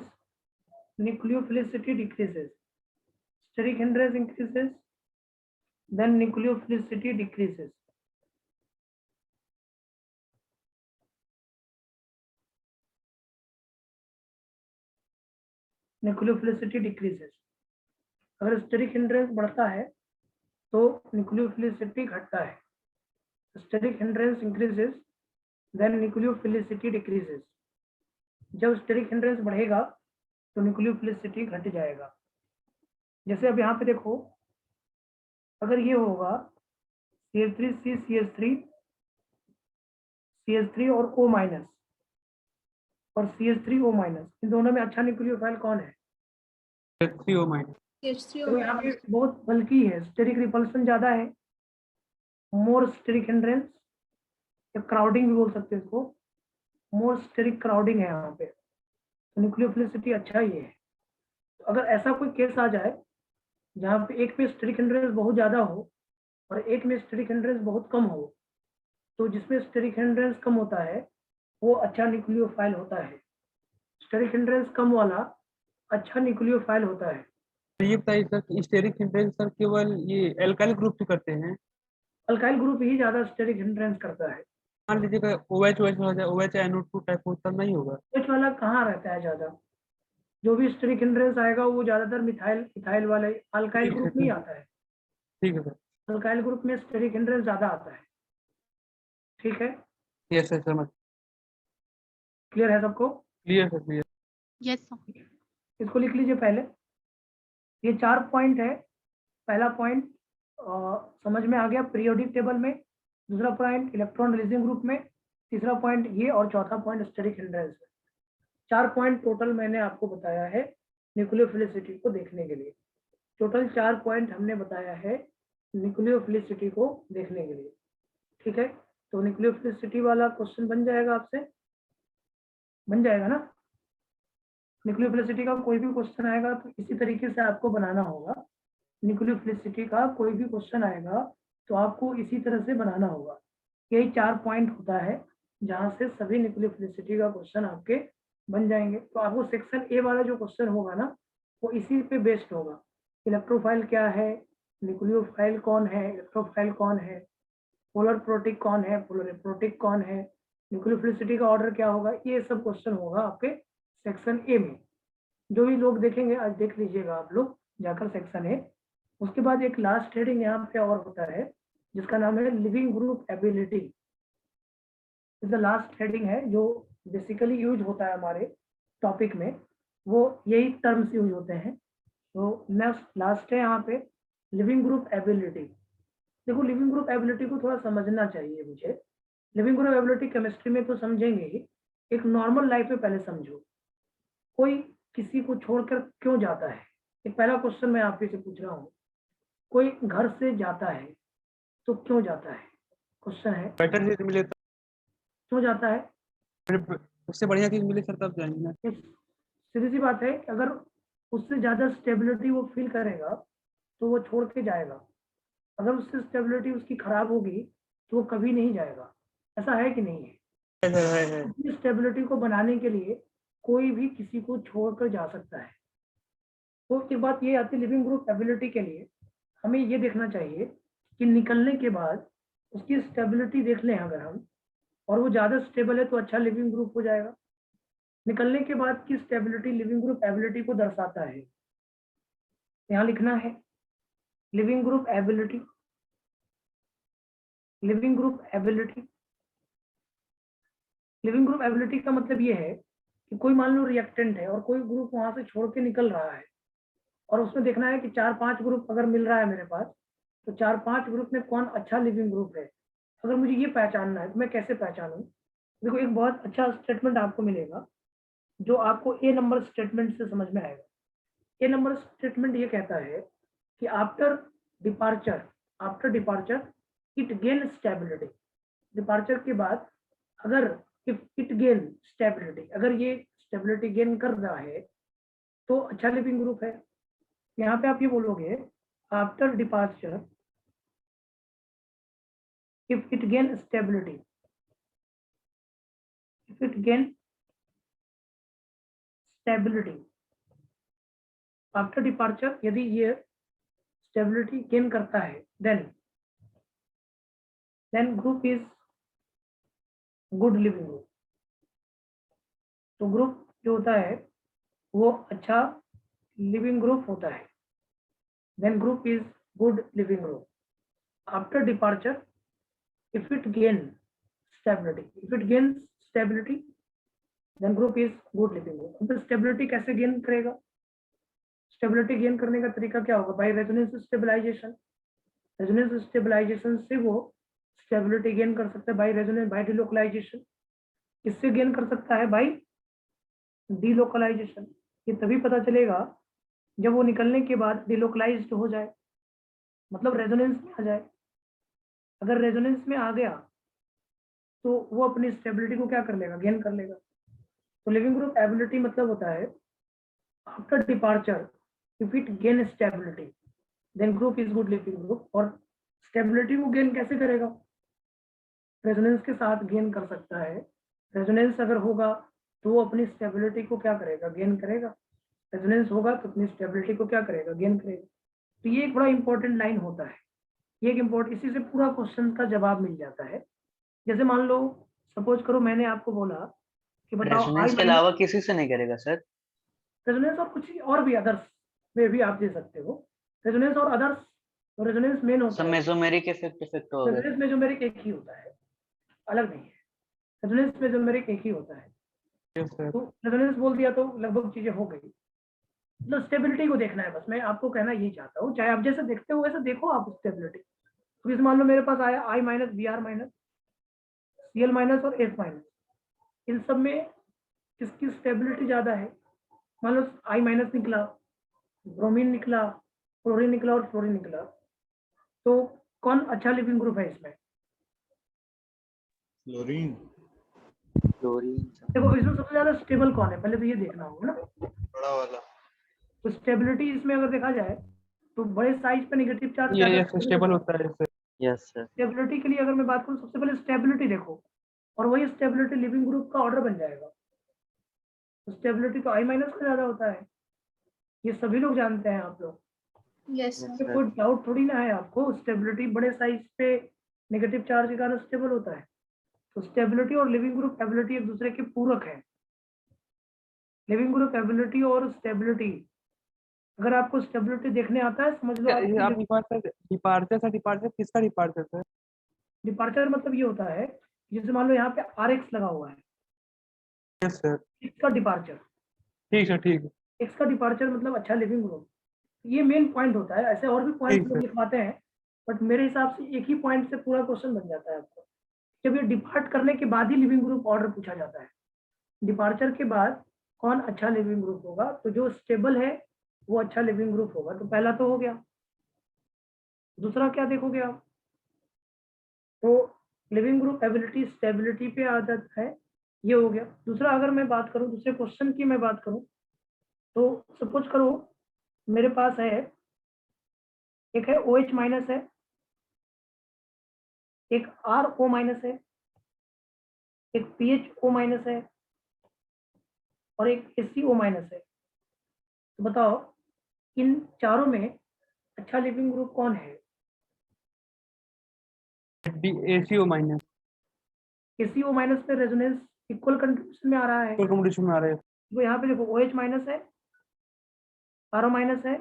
nucleophilicity decreases. Steric hindrance increases, then nucleophilicity decreases. Nucleophilicity decreases. अगर स्टेरिक हिंड्रेंस बढ़ता है तो न्यूक्लियोफिलिसिटी घटता है। Steric hindrance increases, then nucleophilicity decreases. जब स्टेरिक हिंड्रेंस बढ़ेगा तो न्यूक्लियोफिलिसिटी घट जाएगा। जैसे अब यहाँ पे देखो, अगर ये होगा CH3 CH3 और O माइनस और CH3O माइनस, इन दोनों में अच्छा न्यूक्लियोफाइल कौन है? CH3O minus. तो यहाँ पे बहुत बल्कि है, स्टेरिक रिपल्सन ज्यादा है, मोर स्टेरिक हिंड्रेंस या क्राउडिंग भी बोल सकते हैं इसको, मोर स्टेरिक क्राउडिंग है यहाँ पे, तो न्यूक्लियोफिलिसिटी अच्छा ही है। तो अगर ऐसा कोई केस आ जाए जहाँ पे एक में स्टेरिक हिंड्रेंस बहुत ज्यादा हो और एक में स्टेरिक हिंड्रेंस बहुत कम हो, तो जिसमें स्टेरिक हिंड्रेंस कम होता है वो अच्छा न्यूक्लियोफाइल होता है। स्टेरिक हिंड्रेंस कम वाला अच्छा न्यूक्लियोफाइल होता है। तो ये बताइए सर कि स्टेरिक हिंड्रेंस सर केवल ये एल्काइल ग्रुप से करते हैं? अल्काइल ग्रुप ही ज्यादा स्टेरिक हिंड्रेंस करता है। मान लीजिएगा OH हो जाए, OH NO2 टाइप होता नहीं होगा? OH वाला कहाँ रहता है ज्यादा? जो भी स्टेरिक हिंड्रेंस आएगा वो ज्यादातर मिथाइल वाले अल्काइल ग्रुप में ही आता है। ठीक है सर। अल्काइल ग्रुप में स्टेरिक हिंड्रेंस ज्यादा आता है। ठीक है, यस सर, समझ। क्लियर है सबको? Clear sir, clear. Yes sir. इसको लिख लीजिए पहले। ये 4 पॉइंट है। पहला पॉइंट समझ में आ गया पीरियोडिक टेबल में, दूसरा पॉइंट इलेक्ट्रॉन रिलीजिंग ग्रुप में, तीसरा पॉइंट ये, और चौथा पॉइंट स्टेरिक हिंड्रेंस में। 4 पॉइंट टोटल मैंने आपको बताया है न्यूक्लियोफिलिसिटी को देखने के लिए। टोटल 4 पॉइंट हमने बताया है न्यूक्लियोफिलिसिटी को देखने के लिए। ठीक है, तो न्यूक्लियोफिलिसिटी वाला क्वेश्चन बन जाएगा आपसे, बन जाएगा ना? न्यूक्लियोफिलिसिटी का कोई भी क्वेश्चन आएगा तो इसी तरीके से आपको बनाना होगा। न्यूक्लियोफिलिसिटी का कोई भी क्वेश्चन आएगा तो आपको इसी तरह से बनाना होगा। यही 4 पॉइंट होता है जहां से सभी न्यूक्लियोफिलिसिटी का क्वेश्चन आपके बन जाएंगे। तो आपको सेक्शन ए वाला जो क्वेश्चन होगा ना, वो इसी पे बेस्ड होगा। इलेक्ट्रोफाइल क्या है, न्यूक्लियोफाइल कौन है, इलेक्ट्रोफाइल कौन है, पोलर प्रोटिक कौन है, पोलर प्रोटिक कौन है, न्यूक्लियोफिलिसिटी का ऑर्डर क्या होगा, ये सब क्वेश्चन होगा आपके सेक्शन ए में। जो भी लोग देखेंगे आज देख लीजिएगा आप लोग जाकर सेक्शन ए। उसके बाद एक लास्ट हेडिंग यहाँ पे और होता है जिसका नाम है living group ability. Is the last heading है जो बेसिकली यूज होता है हमारे टॉपिक में, वो यही टर्म्स यूज होते हैं। तो नेक्स्ट लास्ट है यहाँ पे लिविंग ग्रुप एबिलिटी। देखो लिविंग ग्रुप एबिलिटी को थोड़ा समझना चाहिए मुझे। लिविंग ग्रुप एबिलिटी केमिस्ट्री में तो समझेंगे ही, एक नॉर्मल लाइफ में पहले समझो। कोई किसी को छोड़कर क्यों जाता है? एक पहला क्वेश्चन मैं आपसे से पूछ रहा हूँ, कोई घर से जाता है तो क्यों जाता है? क्वेश्चन है, बेटर चीज मिले तो, क्यों जाता है? उससे बढ़िया चीज मिले सर तब जाएंगे ना। सीधी सी बात है, अगर उससे ज्यादा स्टेबिलिटी वो फील करेगा तो वो छोड़ के जाएगा। अगर उससे स्टेबिलिटी उसकी खराब होगी तो वो कभी नहीं जाएगा। ऐसा है कि नहीं है? स्टेबिलिटी को बनाने के लिए कोई भी किसी को छोड़कर जा सकता है। तो एक बात ये आती है लिविंग ग्रुप एबिलिटी के लिए हमें ये देखना चाहिए कि निकलने के बाद उसकी स्टेबिलिटी देख लें अगर हम, और वो ज़्यादा स्टेबल है तो अच्छा लिविंग ग्रुप हो जाएगा। निकलने के बाद की स्टेबिलिटी लिविंग ग्रुप एबिलिटी को दर्शाता है। यहाँ लिखना है living group ability, living group ability. Living group ability का मतलब ये है कि कोई मान लो रिएक्टेंट है और कोई ग्रुप वहां से छोड़ के निकल रहा है, और उसमें देखना है कि 4-5 ग्रुप अगर मिल रहा है मेरे पास, तो 4-5 ग्रुप में कौन अच्छा लिविंग ग्रुप है। अगर मुझे ये पहचानना है तो मैं कैसे पहचानूं? देखो एक बहुत अच्छा स्टेटमेंट आपको मिलेगा जो आपको ए नंबर स्टेटमेंट से समझ में आएगा। ए नंबर स्टेटमेंट ये कहता है कि after departure it gain stability. Departure के बाद अगर इफ इट गेन स्टेबिलिटी, अगर ये स्टेबिलिटी गेन कर रहा है तो अच्छा लिविंग ग्रुप है। यहाँ पे आप ये बोलोगे after departure if it gain stability, if it gain stability after departure, यदि ये stability gain करता है then group is good living group. तो ग्रुप जो होता है वो अच्छा लिविंग ग्रुप होता है. then group is good living group. after departure if it gain stability then group is good living group. अब स्टेबिलिटी कैसे गेन करेगा? स्टेबिलिटी गेन करने का तरीका क्या होगा? By resonance stabilisation. Resonance stabilisation से वो स्टेबिलिटी गेन कर सकता है बाय रेजोनेंस, बाय डिलोकलाइजेशन. किससे गेन कर सकता है? By delocalisation. ये तभी पता चलेगा जब वो निकलने के बाद डिलोकलाइज्ड हो जाए, मतलब रेजोनेंस में आ जाए. अगर रेजोनेंस में आ गया तो वो अपनी स्टेबिलिटी को क्या कर लेगा? गेन कर लेगा. तो लिविंग ग्रुप एबिलिटी मतलब होता है after departure if it gain stability then group is good leaving group. और स्टेबिलिटी को गेन कैसे करेगा? रेजोनेंस के साथ गेन कर सकता है. रेजोनेंस अगर होगा तो वो अपनी स्टेबिलिटी को क्या करेगा? गेन करेगा. रेजोनेंस होगा तो अपनी स्टेबिलिटी को क्या करेगा? गेन करेगा. तो ये एक बड़ा इंपॉर्टेंट लाइन होता है. ये एक इम्पोर्टेंट, इसी से पूरा क्वेश्चन का जवाब मिल जाता है. जैसे मान लो सपोज करो मैंने आपको बोला कि बताओ रेजोनेंस के अलावा किसी से नहीं करेगा सर? रेजोनेंस और कुछ और भी अदर्स में भी आप दे सकते हो. रेजोनेंस और अदर्स. तो रेजोनेंस मेन होता है. मेसोमेरिक इफेक्ट होगा. रेजोनेंस में जो मेरे एक ही होता है, अलग नहीं है. रेजोनेंस में जो मेरे एक ही होता है. Yes, sir. तो रेजोनेंस बोल दिया तो लगभग चीजें हो गई. मतलब स्टेबिलिटी को देखना है बस. मैं आपको कहना यही चाहता हूँ, चाहे आप जैसे देखते हो वैसे देखो आप स्टेबिलिटी. तो इस मान लो मेरे पास आया I minus Br minus Cl minus और S माइनस. इन सब में किसकी स्टेबिलिटी ज्यादा है? मान लो I माइनस निकला, ब्रोमीन निकला, क्लोरीन निकला और फ्लोरीन निकला. तो कौन अच्छा लिविंग ग्रुप है इसमें? क्लोरीन. देखो इसमें सबसे ज्यादा स्टेबल कौन है पहले तो ये देखना होगा ना. बड़ा वाला. तो स्टेबिलिटी इसमें अगर देखा जाए तो बड़े साइज पे नेगेटिव चार्ज ये स्टेबल होता है सर. Yes sir. स्टेबिलिटी के लिए अगर मैं बात करूं सबसे पहले स्टेबिलिटी देखो और वही स्टेबिलिटी लिविंग ग्रुप का ऑर्डर बन जाएगा. तो स्टेबिलिटी तो I माइनस का ज्यादा होता है, ये सभी लोग जानते हैं आप लोग. Yes sir. कोई डाउट थोड़ी ना है आपको. स्टेबिलिटी बड़े साइज पे नेगेटिव चार्ज के कारण स्टेबल होता है. तो स्टेबिलिटी और लिविंग ग्रुप एबिलिटी एक दूसरे के पूरक है. लिविंग ग्रुप एबिलिटी और स्टेबिलिटी, अगर आपको स्टेबिलिटी देखने आता है समझ लो आप डिपार्चर किसका डिपार्चर सर? डिपार्चर मतलब ये होता है जैसे मान लो यहाँ पे RX लगा हुआ है. Yes sir. X का डिपार्चर. ठीक है, ठीक है. X का डिपार्चर मतलब अच्छा लिविंग ग्रुप. ये मेन पॉइंट होता है. ऐसे और भी पॉइंट ठीक लोग है. लिखवाते हैं बट मेरे हिसाब से एक ही पॉइंट से पूरा क्वेश्चन बन जाता है आपको. जब ये डिपार्ट करने के बाद ही लिविंग ग्रुप ऑर्डर पूछा जाता है. डिपार्चर के बाद कौन अच्छा लिविंग ग्रुप होगा? तो जो स्टेबल है वो अच्छा लिविंग ग्रुप होगा. तो पहला तो हो गया. दूसरा क्या देखोगे आप? तो लिविंग ग्रुप एबिलिटी स्टेबिलिटी पे आदत है, ये हो गया. दूसरा अगर मैं बात करूं, दूसरे क्वेश्चन की मैं बात करूं तो सपोज करो मेरे पास है एक है OH माइनस है, एक RO माइनस है, एक PHO माइनस है और एक HCO माइनस है. तो बताओ इन चारों में अच्छा लिविंग ग्रुप कौन है? ACO minus. HCO माइनस पे रेजोनेंस इक्वल कंट्रीब्यूशन में आ रहा है. कंपटीशन में आ रहा है. तो यहाँ पे देखो OH माइनस है, RO माइनस है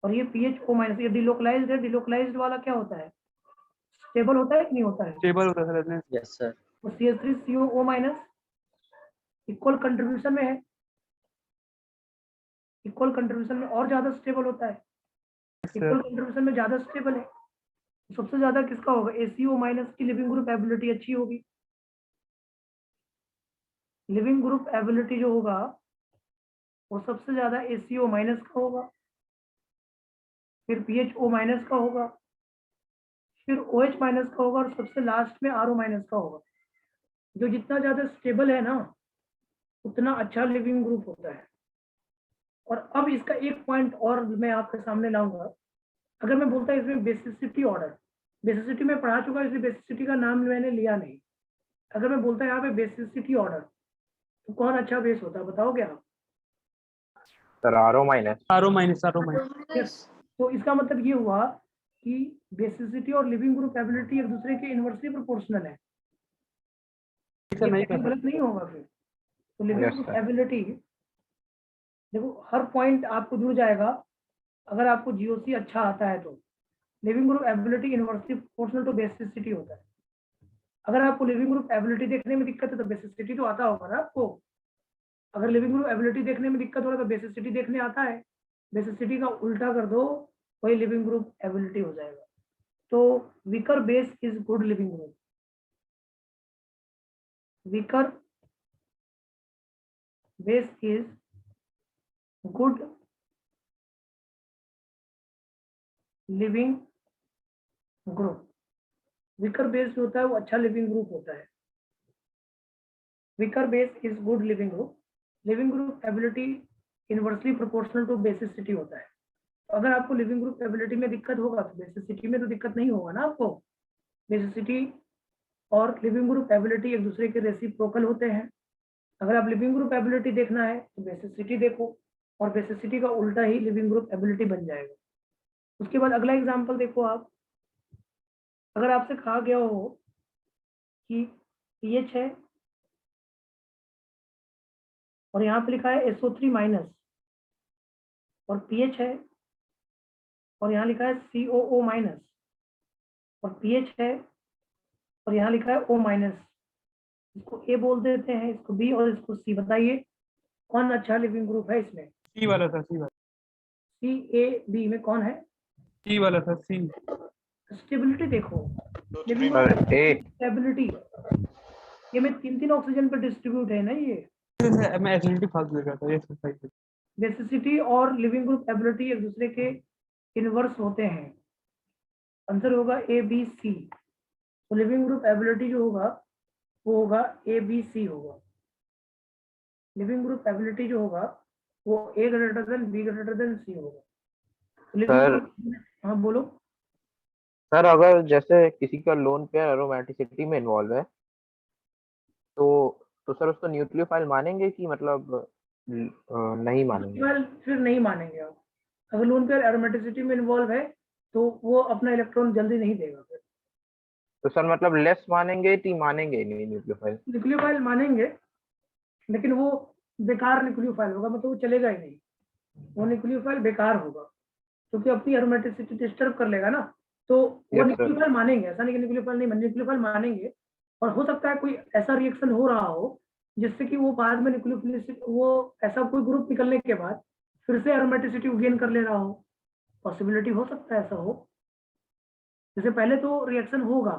और ये PHO माइनस. ये डिलोकलाइज्ड है. डिलोकलाइज्ड वाला क्या होता है? स्टेबल होता है कि नहीं होता है? स्टेबल होता है सर. Yes sir. तो CH3CO माइनस इक्वल कंट्रीब्यूशन में है. इक्वल कंट्रीब्यूशन में और ज्यादा स्टेबल होता है. इक्वल कंट्रीब्यूशन में ज्यादा स्टेबल है. सबसे ज्यादा किसका होगा? ACO माइनस की लिविंग ग्रुप एबिलिटी अच्छी होगी. लिविंग ग्रुप एबिलिटी जो होगा वो सबसे ज्यादा ACO माइनस का होगा, फिर PHO माइनस का होगा, फिर OH माइनस का होगा और सबसे लास्ट में RO माइनस का होगा. जो जितना ज्यादा स्टेबल है ना उतना अच्छा लिविंग ग्रुप होता है. और अब इसका एक पॉइंट और मैं आपके सामने लाऊंगा। अगर मैं बोलता इसमें बेसिसिटी ऑर्डर, बेसिसिटी में पढ़ा चुका इसलिए बेसिसिटी का नाम मैंने लिया नहीं। अगर मैं बोलता यहाँ पे बेसिसिटी ऑर्डर, तो कौन अच्छा बेस होता है बताओगे आप? Sir R O minus. Yes. तो इसका मतलब ये हुआ कि बेसिसिटी और लिविंग ग्रुप एबिलिटी एक दूसरे के इनवर्सली प्रोपोर्शनल है। ऐसा ये नहीं पहले कर गलत नहीं होगा फिर। तो living Yes, group sir. Ability, देखो हर पॉइंट आपको जुड़ जाएगा अगर आपको जीओसी अच्छा आता है तो। Leaving group ability inversely proportional to basicity होता है। अगर आपको लिविंग ग्रुप एबिलिटी देखने में दिक्कत है तो बेसिसिटी तो आता होगा ना आपको। अगर लिविंग ग्रुप एबिलिटी देखने में दिक्कत हो रहा है तो बेसिसिटी देखने आता है। बेसिसिटी का उल्टा कर दो, वही लिविंग ग्रुप एबिलिटी हो जाएगा। तो weaker base is good leaving group. Weaker base is good leaving group. Weaker base जो होता है वो अच्छा लिविंग ग्रुप होता है। Weaker base is good leaving group. Leaving group ability inversely proportional to basicity होता है। तो अगर आपको लिविंग ग्रुप एबिलिटी में दिक्कत होगा तो बेसिसिटी में तो दिक्कत नहीं होगा ना आपको। बेसिसिटी और लिविंग ग्रुप एबिलिटी एक दूसरे के रेसिप्रोकल होते हैं। अगर आप लिविंग ग्रुप एबिलिटी देखना है तो बेसिसिटी देखो, और बेसिसिटी का उल्टा ही लिविंग ग्रुप एबिलिटी बन जाएगा। उसके बाद अगला एग्जांपल देखो आप। अगर आपसे कहा गया हो कि पीएच है और यहाँ पे लिखा है SO3 माइनस, और पीएच है और यहाँ लिखा है COO माइनस, और पीएच है और यहाँ लिखा है O माइनस। इसको ए बोल देते हैं, इसको बी और इसको सी। बताइए कौन अच्छा लिविंग ग्रुप है इसमें? सी वाला था, सी वाला, सी ए बी में कौन है? सी वाला था, सी। स्टेबिलिटी देखो, तो लिविंग three ग्रुप सर ए स्टेबिलिटी, ये में 3 ऑक्सीजन पर डिस्ट्रीब्यूट है ना। ये मैं एसिडिटी फास्ट लग रहा था, ये सही। बेसिसिटी और लिविंग ग्रुप एबिलिटी एक दूसरे के इनवर्स होते हैं। आंसर होगा ए बी सी। तो लिविंग ग्रुप एबिलिटी जो होगा वो होगा ए बी सी होगा। लिविंग ग्रुप एबिलिटी जो होगा वो A greater than B greater than C होगा। लिविंग सर ग्रुप, हाँ बोलो। सर अगर जैसे किसी का लोन पेयर एरोमेटिसिटी में इन्वॉल्व है तो सर उसको न्यूक्लियोफाइल मानेंगे कि मतलब नहीं मानेंगे? वेल फिर नहीं मानेंगे आप। अगर लोन पेयर एरोमेटिसिटी में इन्वॉल्व है तो वो अपना इलेक्ट्रॉन जल्दी नहीं देगा। फिर तो सर मतलब लेस मानेंगे कि मानेंगे ही नहीं न्यूक्लियोफाइल? न्यूक्लियोफाइल मानेंगे, लेकिन वो बेकार न्यूक्लियोफाइल होगा, मतलब वो चलेगा ही नहीं। वो न्यूक्लियोफाइल बेकार होगा क्योंकि अपनी एरोमेटिसिटी डिस्टर्ब कर लेगा ना। तो वो यस सर। न्यूक्लियोफाइल मानेंगे, ऐसा नहीं कि न्यूक्लियोफाइल नहीं मानेंगे, न्यूक्लियोफाइल मानेंगे। और हो सकता है कोई ऐसा रिएक्शन हो रहा हो जिससे कि वो बाद में न्यूक्लियोफिलिसिटी, वो ऐसा कोई ग्रुप निकलने के बाद फिर से एरोमेटिसिटी गेन कर ले रहा हो। पॉसिबिलिटी हो सकता है ऐसा हो। जैसे पहले तो रिएक्शन होगा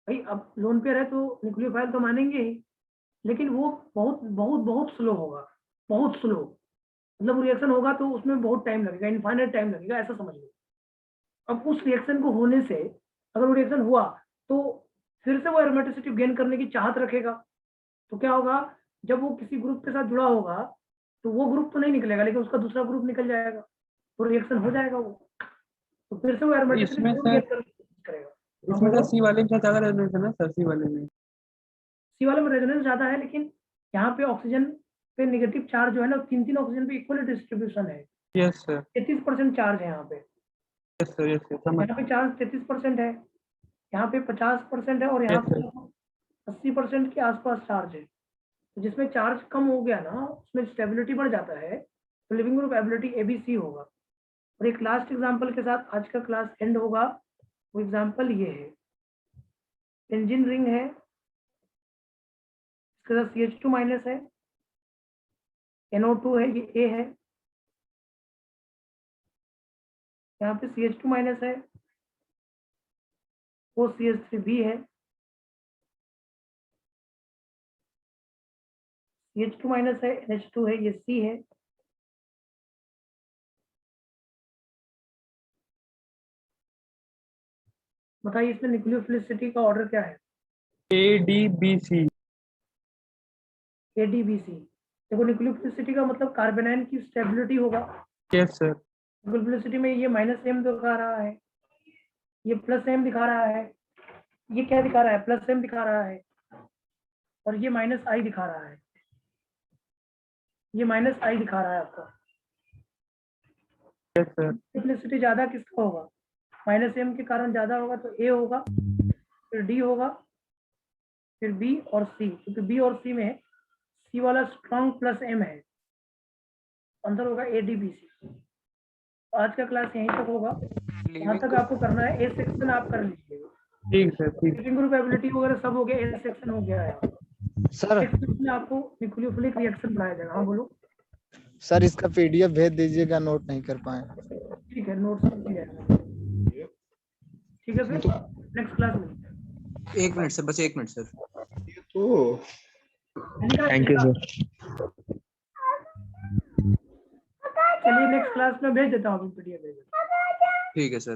भाई, अब लोन पेयर है तो न्यूक्लियोफाइल तो मानेंगे ही, लेकिन वो बहुत बहुत बहुत स्लो होगा, बहुत स्लो। मतलब रिएक्शन होगा तो उसमें बहुत टाइम लगेगा, इनफाइनाइट टाइम लगेगा, ऐसा समझ लो। अब उस रिएक्शन को होने से अगर वो रिएक्शन हुआ तो फिर से वो एरोमेटिसिटी गेन करने की चाहत रखेगा। तो क्या होगा, जब वो किसी ग्रुप के साथ जुड़ा होगा तो वो ग्रुप तो नहीं निकलेगा, लेकिन उसका दूसरा ग्रुप निकल जाएगा, तो रिएक्शन हो जाएगा वो, तो फिर से वो एरोमेटिसिटी इसमें जरूर सर, गेन करने की कोशिश करेगा। इसमें सर सी वाले में ज्यादा रेजोनेंस है ना सर, सी वाले में। सी वाले में रेजोनेंस ज्यादा है, लेकिन यहाँ पे ऑक्सीजन पे नेगेटिव चार्ज जो है ना, 3 ऑक्सीजन पे इक्वल डिस्ट्रीब्यूशन है। यस सर, 33% चार्ज है यहाँ पे। यस सर, यस सर, समझ। यहाँ पे चार्ज 33% है, यहाँ पे 50% है, और यहाँ यस पे सर, 80% के आसपास चार्ज है। तो जिसमें चार्ज कम हो गया ना उसमें स्टेबिलिटी बढ़ जाता है, तो लिविंग ग्रुप एबिलिटी एबीसी होगा। और एक लास्ट एग्जांपल के साथ आज का क्लास एंड होगा। वो एग्जांपल ये है, बेंजीन रिंग है, इसके साथ CH2 माइनस है, NO2 है, ये A है, यहाँ पे CH2 माइनस है, वो CH3B है, CH2 माइनस है, NH2 है, ये C है। बताइए इसमें न्यूक्लियोफिलिसिटी का ऑर्डर क्या है? ADBC। ADBC। देखो न्यूक्लियोफिलिसिटी का मतलब कार्बेनाइन की स्टेबिलिटी होगा। Yes sir. न्यूक्लियोफिलिसिटी में ये -m दिखा रहा है, ये +m दिखा रहा है, ये क्या दिखा रहा है, +m दिखा रहा है, और ये -i दिखा रहा है, ये -i दिखा रहा है आपका। Yes sir. न्यूक्लियोफिलिसिटी ज्यादा किसका होगा, -m के कारण ज्यादा होगा तो A होगा, फिर D होगा, फिर B और C, क्योंकि B और C में C वाला स्ट्रॉन्ग +m है, आंसर होगा ADBC। आज का क्लास यहीं तक होगा, यहाँ तक आपको करना है। ए सेक्शन आप कर लीजिएगा, ठीक सर ठीक। वर्किंग ग्रुप एबिलिटी वगैरह सब हो गया, ए सेक्शन हो गया है। सर नेक्स्ट सेक्शन में आपको न्यूक्लियोफिलिक रिएक्शन पढ़ाया जाएगा। हाँ बोलो। सर इसका पीडीएफ भेज दीजिएगा, नोट नहीं कर पाए। ठीक है, नोट्स मिल जाएगा। ठीक है फिर नेक्स्ट क्लास में। 1 मिनट सर, बस 1 minute sir. Thank you sir. चलिए नेक्स्ट क्लास में भेज देता हूँ, पीडीएफ भेज देता हूँ। ठीक है सर।